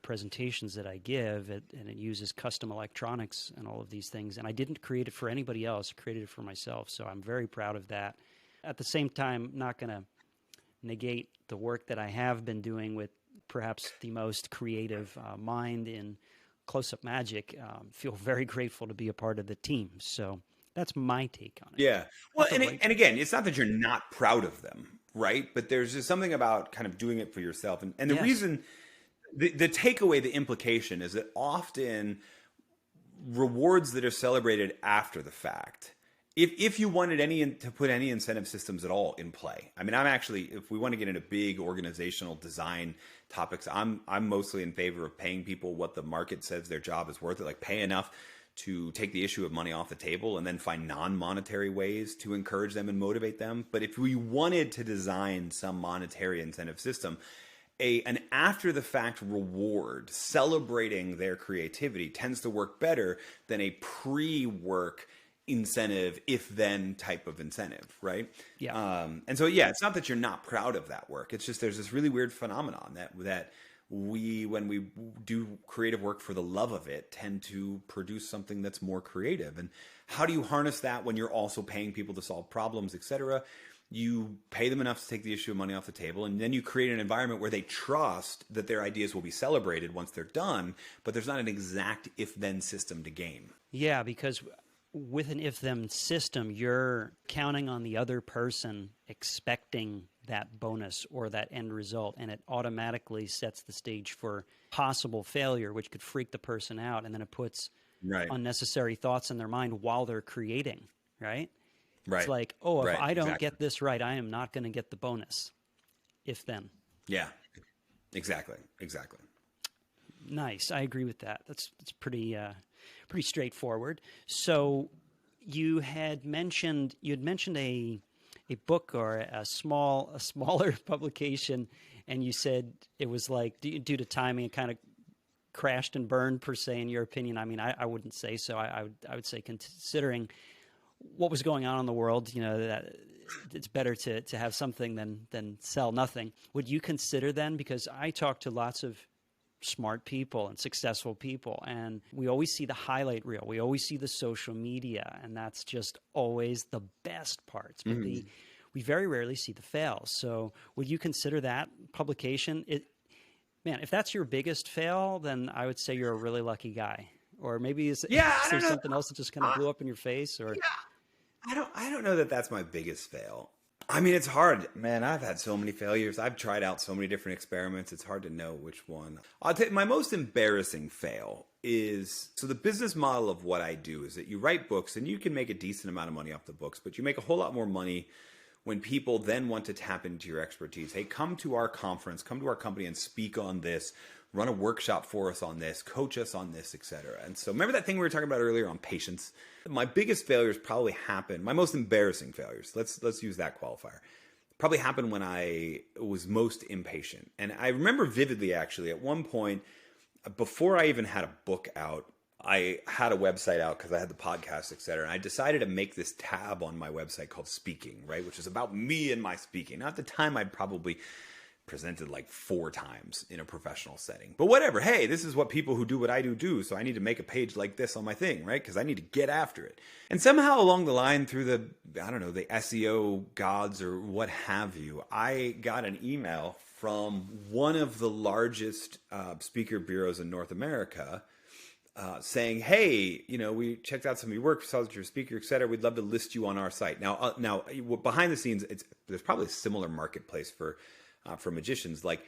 presentations that I give, and it uses custom electronics and all of these things. And I didn't create it for anybody else, I created it for myself. So I'm very proud of that. At the same time, not going to negate the work that I have been doing with perhaps the most creative mind in close-up magic. Feel very grateful to be a part of the team. So that's my take on it.
Yeah. Well, and again, it's not that you're not proud of them, right? But there's just something about kind of doing it for yourself. And the
Yes.
reason, the takeaway, the implication is that often rewards that are celebrated after the fact, if you wanted to put any incentive systems at all in play. I mean, I'm actually, if we want to get into big organizational design topics, I'm mostly in favor of paying people what the market says their job is worth. Like, pay enough to take the issue of money off the table and then find non-monetary ways to encourage them and motivate them. But if we wanted to design some monetary incentive system, an after-the-fact reward celebrating their creativity tends to work better than a pre-work incentive, if-then type of incentive, right?
Yeah.
And so, yeah, it's not that you're not proud of that work. It's just there's this really weird phenomenon that when we do creative work for the love of it, tend to produce something that's more creative. And how do you harness that when you're also paying people to solve problems, et cetera? You pay them enough to take the issue of money off the table, and then you create an environment where they trust that their ideas will be celebrated once they're done, but there's not an exact if-then system to game.
Yeah, because with an if-then system, you're counting on the other person expecting that bonus or that end result, and it automatically sets the stage for possible failure, which could freak the person out, and then it puts unnecessary thoughts in their mind while they're creating, right?
Right.
It's like, if I don't get this right, I am not going to get the bonus. If then.
Yeah, exactly.
Nice. I agree with that. That's pretty straightforward. So you had mentioned a book or a smaller publication, and you said it was like due to timing, it kind of crashed and burned per se. In your opinion, I mean, I wouldn't say so. I would say considering what was going on in the world, that it's better to have something than sell nothing. Would you consider then, because I talk to lots of smart people and successful people, and we always see the highlight reel, we always see the social media, and that's just always the best parts, but we very rarely see the fails. So would you consider that publication, man, if that's your biggest fail, then I would say you're a really lucky guy. Or maybe is there something else that just kind of blew up in your face? Or
I don't know that that's my biggest fail. I mean, it's hard, man. I've had so many failures. I've tried out so many different experiments. It's hard to know which one. I'll tell you, my most embarrassing fail is, so the business model of what I do is that you write books and you can make a decent amount of money off the books, but you make a whole lot more money when people then want to tap into your expertise. Hey, come to our conference, come to our company and speak on this, run a workshop for us on this, coach us on this, etc. And so remember that thing we were talking about earlier on patience? My biggest failures probably happened, my most embarrassing failures, let's use that qualifier, probably happened when I was most impatient. And I remember vividly, actually, at one point, before I even had a book out, I had a website out because I had the podcast, et cetera. And I decided to make this tab on my website called Speaking, right? Which is about me and my speaking. Now, at the time, I'd probably presented like 4 times in a professional setting. But whatever. Hey, this is what people who do what I do. So I need to make a page like this on my thing, right? Because I need to get after it. And somehow along the line through the SEO gods or what have you, I got an email from one of the largest speaker bureaus in North America saying, hey, we checked out some of your work, saw that you're a speaker, et cetera. We'd love to list you on our site. Now, behind the scenes, there's probably a similar marketplace for magicians. Like,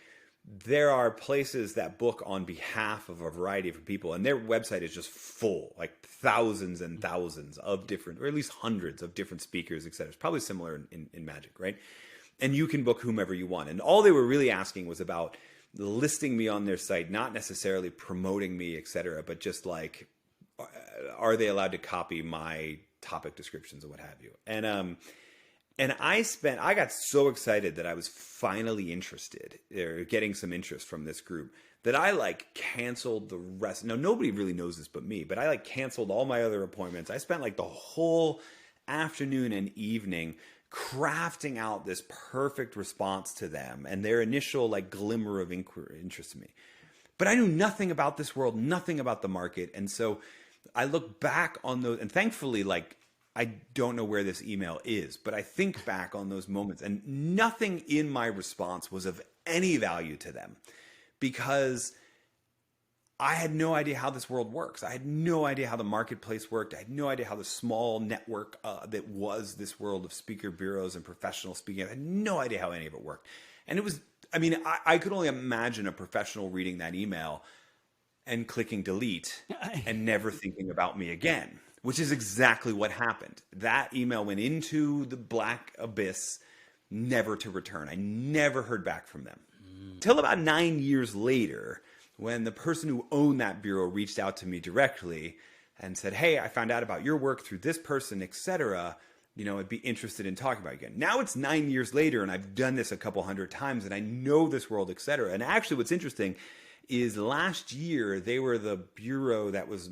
there are places that book on behalf of a variety of people, and their website is just full, like thousands and thousands of different, or at least hundreds of different speakers, et cetera. It's probably similar in magic, right? And you can book whomever you want. And all they were really asking was about listing me on their site, not necessarily promoting me, et cetera, but just like, are they allowed to copy my topic descriptions or what have you? And I got so excited that I was finally interested, or getting some interest from this group, that I canceled the rest. Now, nobody really knows this but me, but I canceled all my other appointments. I spent the whole afternoon and evening crafting out this perfect response to them and their initial glimmer of interest in me. But I knew nothing about this world, nothing about the market. And so I look back on those, and thankfully, I don't know where this email is, but I think back on those moments, and nothing in my response was of any value to them, because I had no idea how this world works. I had no idea how the marketplace worked. I had no idea how the small network that was this world of speaker bureaus and professional speaking, I had no idea how any of it worked. And it was, I could only imagine a professional reading that email and clicking delete and never thinking about me again, which is exactly what happened. That email went into the black abyss, never to return. I never heard back from them. Till about 9 years later, when the person who owned that bureau reached out to me directly and said, hey, I found out about your work through this person, etc. I'd be interested in talking about it again. Now it's 9 years later, and I've done this a couple hundred times, and I know this world, etc. And actually what's interesting is last year, they were the bureau that was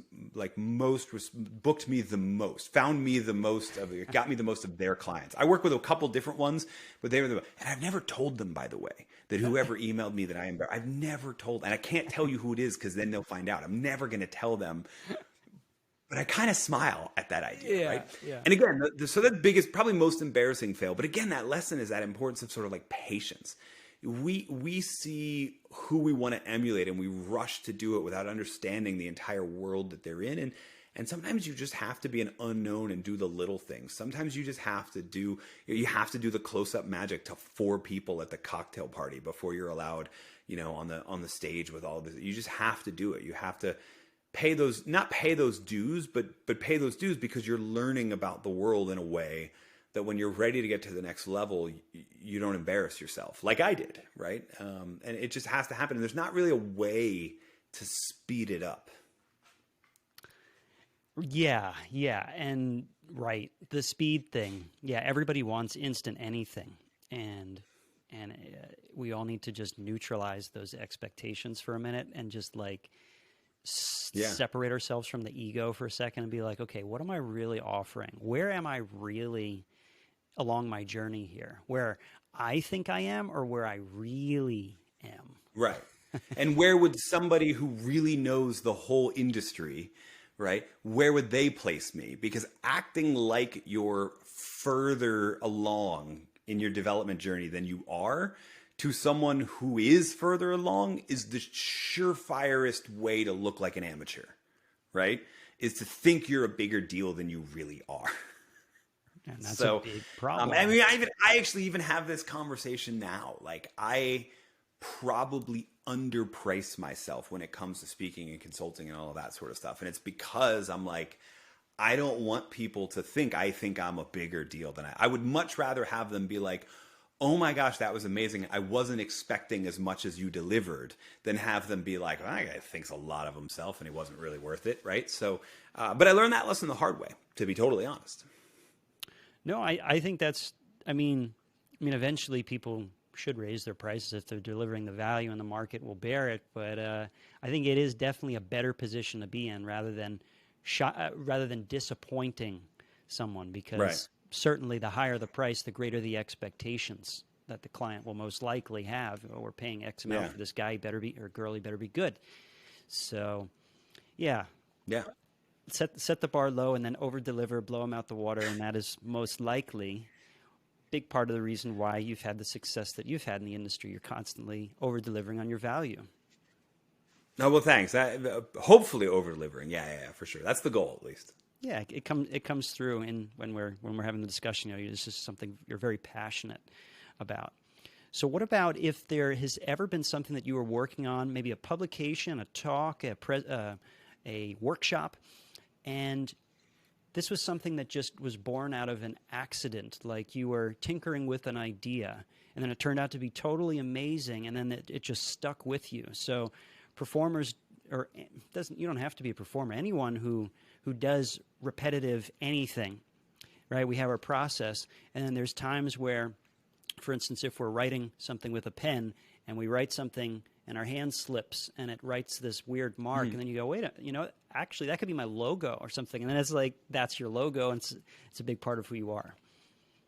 booked me the most, found me the most of it, got me the most of their clients. I work with a couple different ones, but they were and I've never told them, by the way, that whoever emailed me that I am, I've never told, and I can't tell you who it is because then they'll find out. I'm never going to tell them. But I kind of smile at that idea, right? Yeah. And again, so the biggest, probably most embarrassing fail, but again, that lesson is that importance of sort of patience. We see who we want to emulate, and we rush to do it without understanding the entire world that they're in. And sometimes you just have to be an unknown and do the little things. Sometimes you just have to do the close-up magic to 4 people at the cocktail party before you're allowed, on the stage with all this. You just have to do it. You have to not pay those dues, but pay those dues because you're learning about the world in a way that when you're ready to get to the next level, you don't embarrass yourself like I did, right? And it just has to happen. And there's not really a way to speed it up.
Yeah, yeah. And right, the speed thing. Yeah, everybody wants instant anything. And we all need to just neutralize those expectations for a minute and just like
Yeah.
separate ourselves from the ego for a second and be like, okay, what am I really offering? Where am I really along my journey here? Where I think I am or where I really am?
Right. And where would somebody who really knows the whole industry, right? Where would they place me? Because acting like you're further along in your development journey than you are to someone who is further along is the surefirest way to look like an amateur, right? Is to think you're a bigger deal than you really are.
And that's a big problem.
I mean, I actually even have this conversation now. Like, I probably underprice myself when it comes to speaking and consulting and all of that sort of stuff. And it's because I'm like, I don't want people to think I'm a bigger deal than I would much rather have them be like, oh my gosh, that was amazing. I wasn't expecting as much as you delivered, than have them be like, well, that guy thinks a lot of himself and he wasn't really worth it, right? So, but I learned that lesson the hard way, to be totally honest.
No, I think that's, I mean, eventually people should raise their prices if they're delivering the value and the market will bear it. But I think it is definitely a better position to be in rather than disappointing someone, because certainly the higher the price, the greater the expectations that the client will most likely have. Oh, we're paying X amount for this guy, he better be, or girl, he better be good. So, yeah. Set the bar low and then over deliver, blow them out the water, and that is most likely big part of the reason why you've had the success that you've had in the industry. You're constantly over delivering on your value.
No, well, thanks. Hopefully over delivering. Yeah, for sure. That's the goal, at least.
Yeah, it comes through in when we're having the discussion. This is something you're very passionate about. So what about if there has ever been something that you were working on, maybe a publication, a talk, a workshop, and this was something that just was born out of an accident, like you were tinkering with an idea, and then it turned out to be totally amazing, and then it just stuck with you. So performers, you don't have to be a performer. Anyone who does repetitive anything, right? We have our process, and then there's times where, for instance, if we're writing something with a pen and we write something and our hand slips and it writes this weird mark, and then you go, wait, actually that could be my logo or something. And then it's like, that's your logo, and it's a big part of who you are.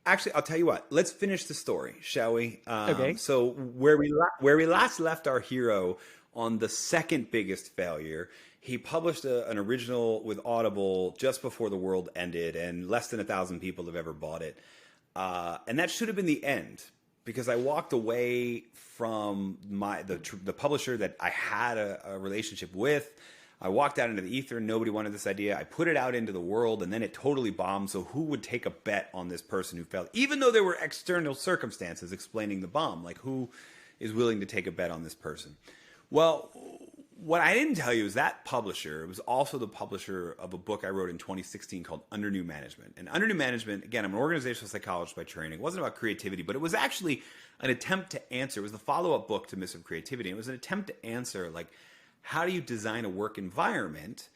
Actually, I'll tell you what, let's finish the story, shall we?
Okay.
So where we last left our hero on the second biggest failure, he published an original with Audible just before the world ended, and less than 1,000 people have ever bought it. And that should have been the end, because I walked away from the publisher that I had a relationship with. I walked out into the ether. Nobody wanted this idea. I put it out into the world, and then it totally bombed. So who would take a bet on this person who failed? Even though there were external circumstances explaining the bomb, like who is willing to take a bet on this person? Well, what I didn't tell you is that publisher was also the publisher of a book I wrote in 2016 called Under New Management. And Under New Management, again, I'm an organizational psychologist by training. It wasn't about creativity, but it was actually an attempt to answer. It was the follow-up book to Myths of Creativity. And it was an attempt to answer, like, how do you design a work environment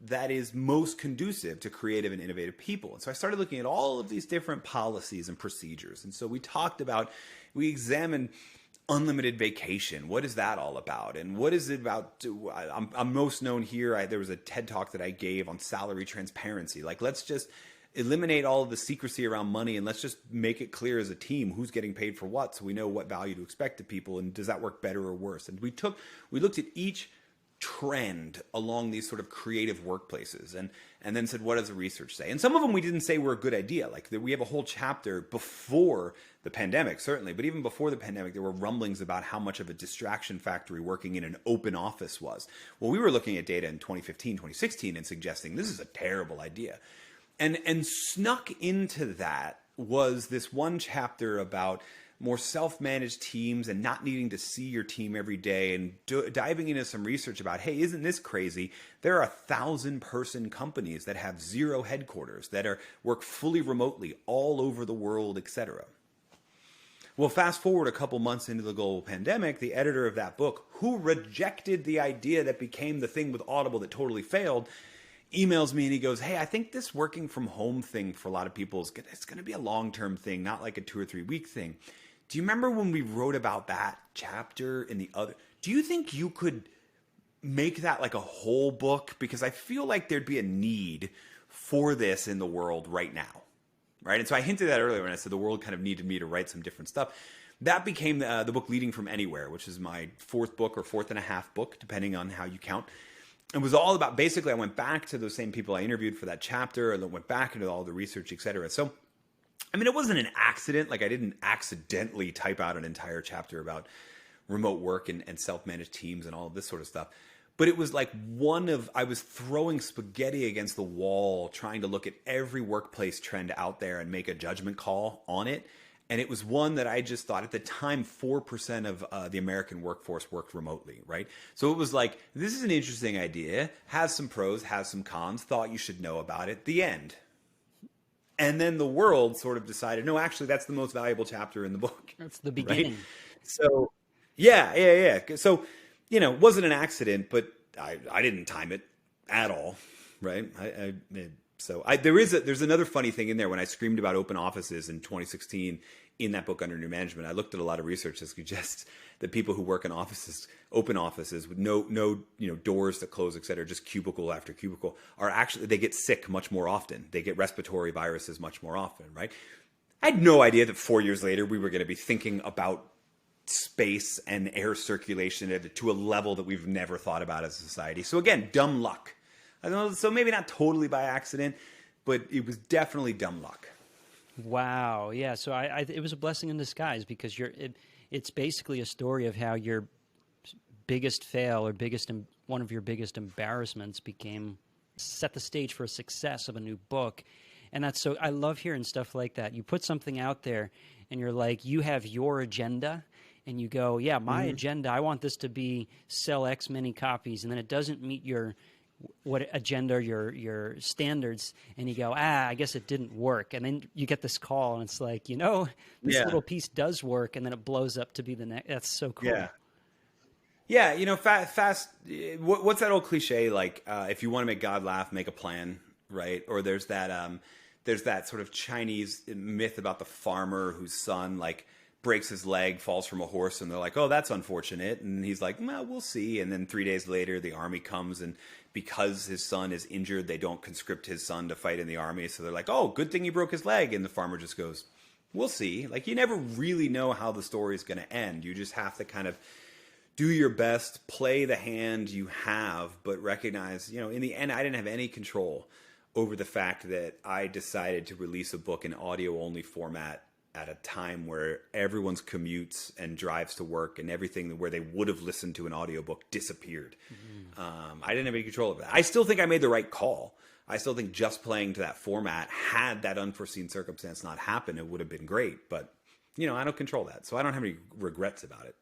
that is most conducive to creative and innovative people? And so I started looking at all of these different policies and procedures. And so we examined unlimited vacation. What is that all about? And what is it about? I'm most known here. There was a TED talk that I gave on salary transparency. Like, let's just eliminate all of the secrecy around money, and let's just make it clear as a team who's getting paid for what, so we know what value to expect of people, and does that work better or worse? And we looked at each trend along these sort of creative workplaces, and then said, what does the research say? And some of them we didn't say were a good idea. Like, we have a whole chapter before the pandemic, certainly, but even before the pandemic, there were rumblings about how much of a distraction factory working in an open office was. Well, we were looking at data in 2015, 2016 and suggesting this is a terrible idea. And snuck into that was this one chapter about more self-managed teams and not needing to see your team every day, and diving into some research about, hey, isn't this crazy? There are 1,000-person companies that have 0 headquarters, that work fully remotely all over the world, etc. Well, fast forward a couple months into the global pandemic, the editor of that book, who rejected the idea that became the thing with Audible that totally failed, emails me and he goes, hey, I think this working from home thing for a lot of people it's going to be a long-term thing, not like a 2 or 3 week thing. Do you remember when we wrote about that chapter in the other? Do you think you could make that like a whole book? Because I feel like there'd be a need for this in the world right now. Right. And so I hinted at earlier when I said the world kind of needed me to write some different stuff. That became the book Leading from Anywhere, which is my 4th book or 4th and a half book, depending on how you count. It was all about, basically, I went back to those same people I interviewed for that chapter and then went back into all the research, et cetera. So, I mean, it wasn't an accident. Like I didn't accidentally type out an entire chapter about remote work and self-managed teams and all of this sort of stuff. But it was like I was throwing spaghetti against the wall, trying to look at every workplace trend out there and make a judgment call on it. And it was one that I just thought at the time, 4% of the American workforce worked remotely, right? So it was like, this is an interesting idea, has some pros, has some cons, thought you should know about it, the end. And then the world sort of decided, no, actually, that's the most valuable chapter in the book.
That's the beginning.
Right? So, yeah. So, it wasn't an accident, but I didn't time it at all, right? There's another funny thing in there. When I screamed about open offices in 2016 in that book Under New Management, I looked at a lot of research that suggests that people who work in open offices with no doors that close, et cetera, just cubicle after cubicle, they get sick much more often. They get respiratory viruses much more often, right? I had no idea that 4 years later we were going to be thinking about space and air circulation to a level that we've never thought about as a society. So again, dumb luck. I don't know, so maybe not totally by accident, but it was definitely dumb luck.
Wow. Yeah. So it was a blessing in disguise because it's basically a story of how your biggest fail or one of your biggest embarrassments set the stage for a success of a new book. And I love hearing stuff like that. You put something out there and you're like, you have your agenda. And you go, yeah, my agenda, I want this to be sell X many copies. And then it doesn't meet your standards. And you go, I guess it didn't work. And then you get this call and it's like, this little piece does work. And then it blows up to be the next. That's so cool.
Yeah. Fast. What's that old cliche? Like, if you want to make God laugh, make a plan. Right. Or there's that sort of Chinese myth about the farmer whose son, like, breaks his leg, falls from a horse, and they're like, oh, that's unfortunate. And he's like, well, we'll see. And then 3 days later, the army comes, and because his son is injured, they don't conscript his son to fight in the army. So they're like, oh, good thing he broke his leg. And the farmer just goes, we'll see. Like, you never really know how the story is going to end. You just have to kind of do your best, play the hand you have, but recognize, in the end, I didn't have any control over the fact that I decided to release a book in audio-only format at a time where everyone's commutes and drives to work and everything where they would have listened to an audiobook disappeared. I didn't have any control over that. I still think I made the right call. I still think just playing to that format, had that unforeseen circumstance not happened, it would have been great. But, I don't control that. So I don't have any regrets about it.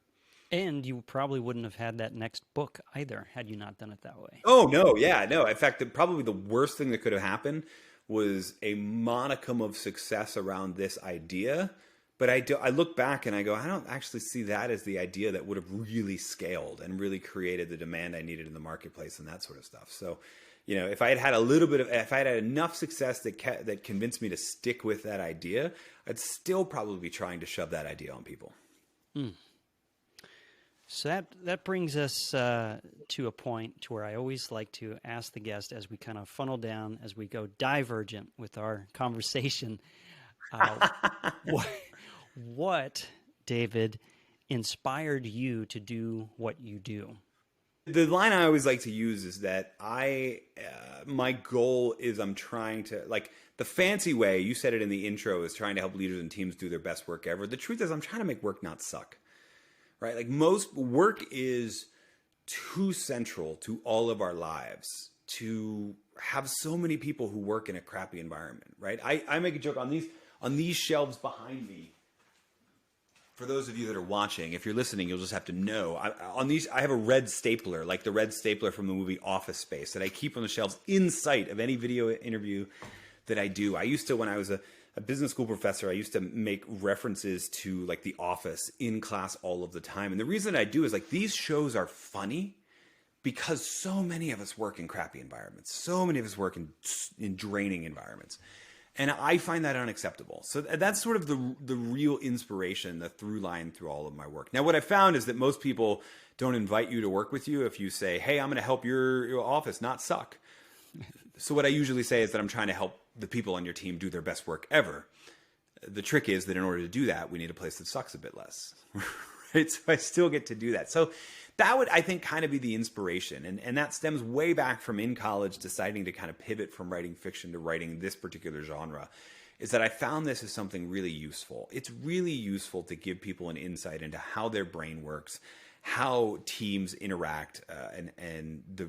And you probably wouldn't have had that next book either had you not done it that way.
Oh, no. Yeah, no. In fact, probably the worst thing that could have happened was a modicum of success around this idea. But I look back and I go, I don't actually see that as the idea that would have really scaled and really created the demand I needed in the marketplace and that sort of stuff. So, if I had had enough success that convinced me to stick with that idea, I'd still probably be trying to shove that idea on people.
So that brings us to a point to where I always like to ask the guest as we kind of funnel down, as we go divergent with our conversation, what, David, inspired you to do what you do?
The line I always like to use is that my goal is I'm trying to, like, the fancy way, you said it in the intro, is trying to help leaders and teams do their best work ever. The truth is I'm trying to make work not suck. Right? Like, most work is too central to all of our lives to have so many people who work in a crappy environment, right? I make a joke on these shelves behind me. For those of you that are watching, if you're listening, you'll just have to know. I have a red stapler, like the red stapler from the movie Office Space, that I keep on the shelves in sight of any video interview that I do. I used to, when I was a business school professor, I used to make references to like The Office in class all of the time. And the reason I do is like these shows are funny because so many of us work in crappy environments. So many of us work in draining environments. And I find that unacceptable. So that's sort of the real inspiration, the through line through all of my work. Now, what I found is that most people don't invite you to work with you if you say, hey, I'm going to help your office not suck. So what I usually say is that I'm trying to help the people on your team do their best work ever. The trick is that in order to do that, we need a place that sucks a bit less. Right? So I still get to do that. So that would, I think, kind of be the inspiration. And that stems way back from in college deciding to kind of pivot from writing fiction to writing this particular genre, is that I found this as something really useful. It's really useful to give people an insight into how their brain works, how teams interact, and the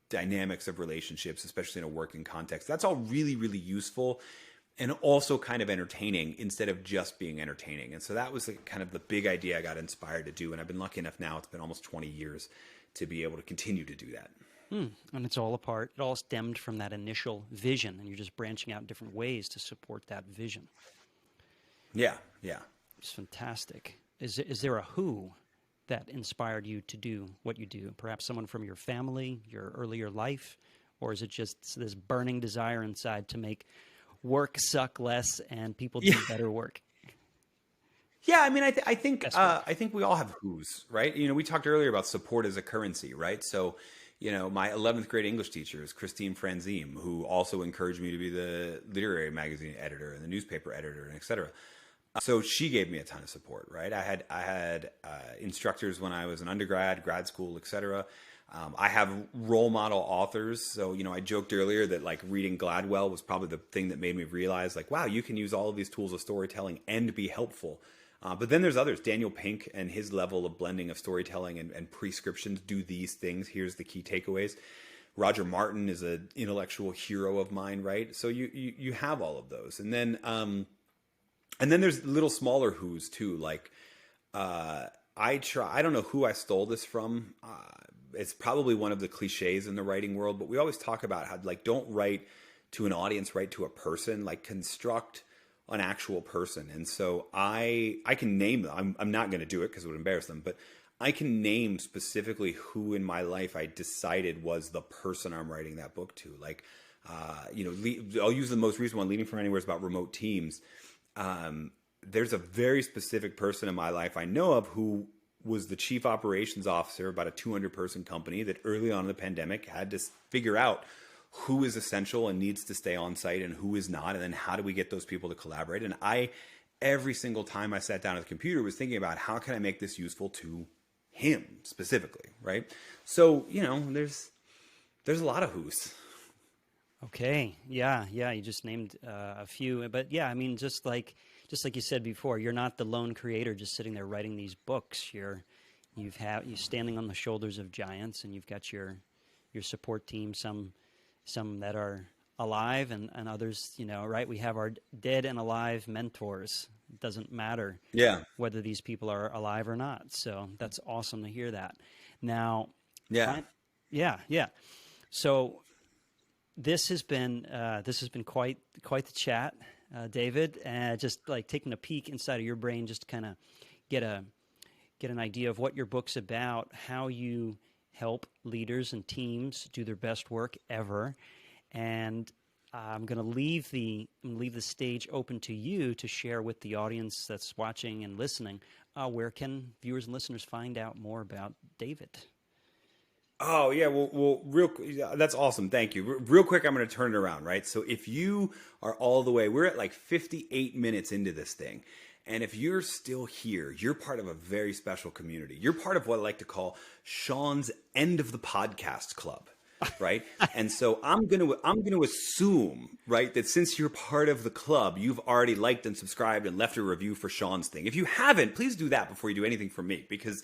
dynamics of relationships, especially in a working context. That's all really, really useful and also kind of entertaining instead of just being entertaining. And so that was kind of the big idea I got inspired to do. And I've been lucky enough now, it's been almost 20 years to be able to continue to do that.
And it's all it all stemmed from that initial vision, and you're just branching out in different ways to support that vision.
Yeah.
It's fantastic. Is there a who that inspired you to do what you do? Perhaps someone from your family, your earlier life, or is it just this burning desire inside to make work suck less and people do better work?
Yeah, I mean, I think we all have who's, right? You know, we talked earlier about support as a currency, right? So, you know, my 11th grade English teacher is Christine Franzim, who also encouraged me to be the literary magazine editor and the newspaper editor, and et cetera. So she gave me a ton of support, right? I had instructors when I was an undergrad, grad school, et cetera. I have role model authors. So, you know, I joked earlier that like reading Gladwell was probably the thing that made me realize like, wow, you can use all of these tools of storytelling and be helpful. But then there's others. Daniel Pink and his level of blending of storytelling and prescriptions, do these things. Here's the key takeaways. Roger Martin is an intellectual hero of mine, right? So you have all of those. And then there's little smaller who's too. Like I don't know who I stole this from. It's probably one of the cliches in the writing world, but we always talk about how like don't write to an audience, write to a person, like construct an actual person. And so I can name them. I'm not going to do it because it would embarrass them, but I can name specifically who in my life I decided was the person I'm writing that book to. Like, you know, I'll use the most recent one, Leading from Anywhere, is about remote teams. There's a very specific person in my life I know of who was the chief operations officer about a 200-person company that early on in the pandemic had to figure out who is essential and needs to stay on site and who is not, and then how do we get those people to collaborate. And every single time I sat down at the computer, was thinking about how can I make this useful to him specifically, right? So, you know, there's a lot of who's.
Okay. Yeah. You just named a few, but yeah, I mean, just like you said before, you're not the lone creator just sitting there writing these books. You're standing on the shoulders of giants, and you've got your support team, some that are alive and others, you know, right? We have our dead and alive mentors. It doesn't matter whether these people are alive or not. So that's awesome to hear that. Now, yeah. So this has been quite the chat, David. Just like taking a peek inside of your brain, just to kind of get an idea of what your book's about, how you help leaders and teams do their best work ever. And I'm going to leave the stage open to you to share with the audience that's watching and listening. Where can viewers and listeners find out more about David?
Oh yeah, well, that's awesome. Thank you. Real quick, I'm going to turn it around, right? So if you are all the way, we're at like 58 minutes into this thing. And if you're still here, you're part of a very special community. You're part of what I like to call Sean's end of the podcast club, right? And so I'm going to assume, right, that since you're part of the club, you've already liked and subscribed and left a review for Sean's thing. If you haven't, please do that before you do anything for me, because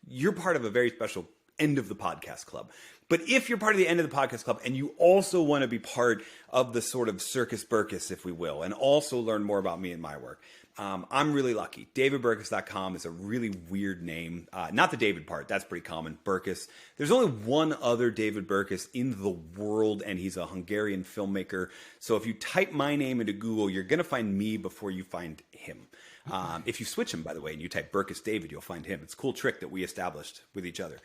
you're part of a very special end of the podcast club. But if you're part of the End of the Podcast Club and you also want to be part of the sort of Circus Burkus, if we will, and also learn more about me and my work, I'm really lucky. DavidBurkus.com is a really weird name. Not the David part. That's pretty common. Burkus. There's only one other David Burkus in the world, and he's a Hungarian filmmaker. So if you type my name into Google, you're going to find me before you find him. If you switch him, by the way, and you type Burkus David, you'll find him. It's a cool trick that we established with each other.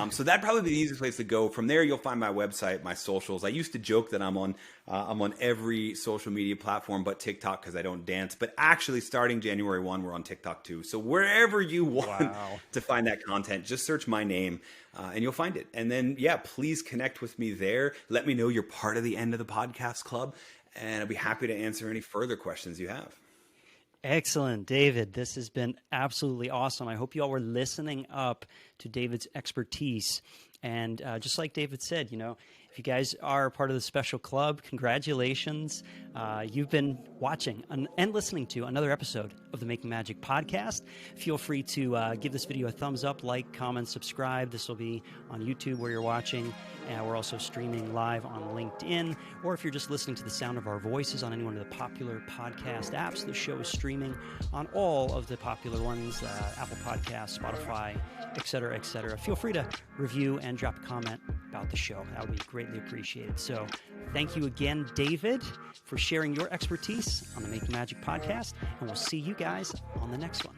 So that'd probably be the easiest place to go. From there, you'll find my website, my socials. I used to joke that I'm on every social media platform but TikTok because I don't dance. But actually, starting January 1, we're on TikTok too. So wherever you want to find that content, just search my name and you'll find it. And then, please connect with me there. Let me know you're part of the End of the Podcast Club, and I'll be happy to answer any further questions you have.
Excellent, David. This has been absolutely awesome. I hope you all were listening up to David's expertise. And just like David said, if you guys are part of the special club, congratulations. You've been watching and listening to another episode of the Making Magic podcast. Feel free to give this video a thumbs up, like, comment, subscribe. This will be on YouTube where you're watching. We're also streaming live on LinkedIn. Or if you're just listening to the sound of our voices on any one of the popular podcast apps, the show is streaming on all of the popular ones, Apple Podcasts, Spotify, et cetera, et cetera. Feel free to review and drop a comment about the show. That would be greatly appreciated. So thank you again, David, for sharing your expertise on the Making Magic podcast. And we'll see you guys on the next one.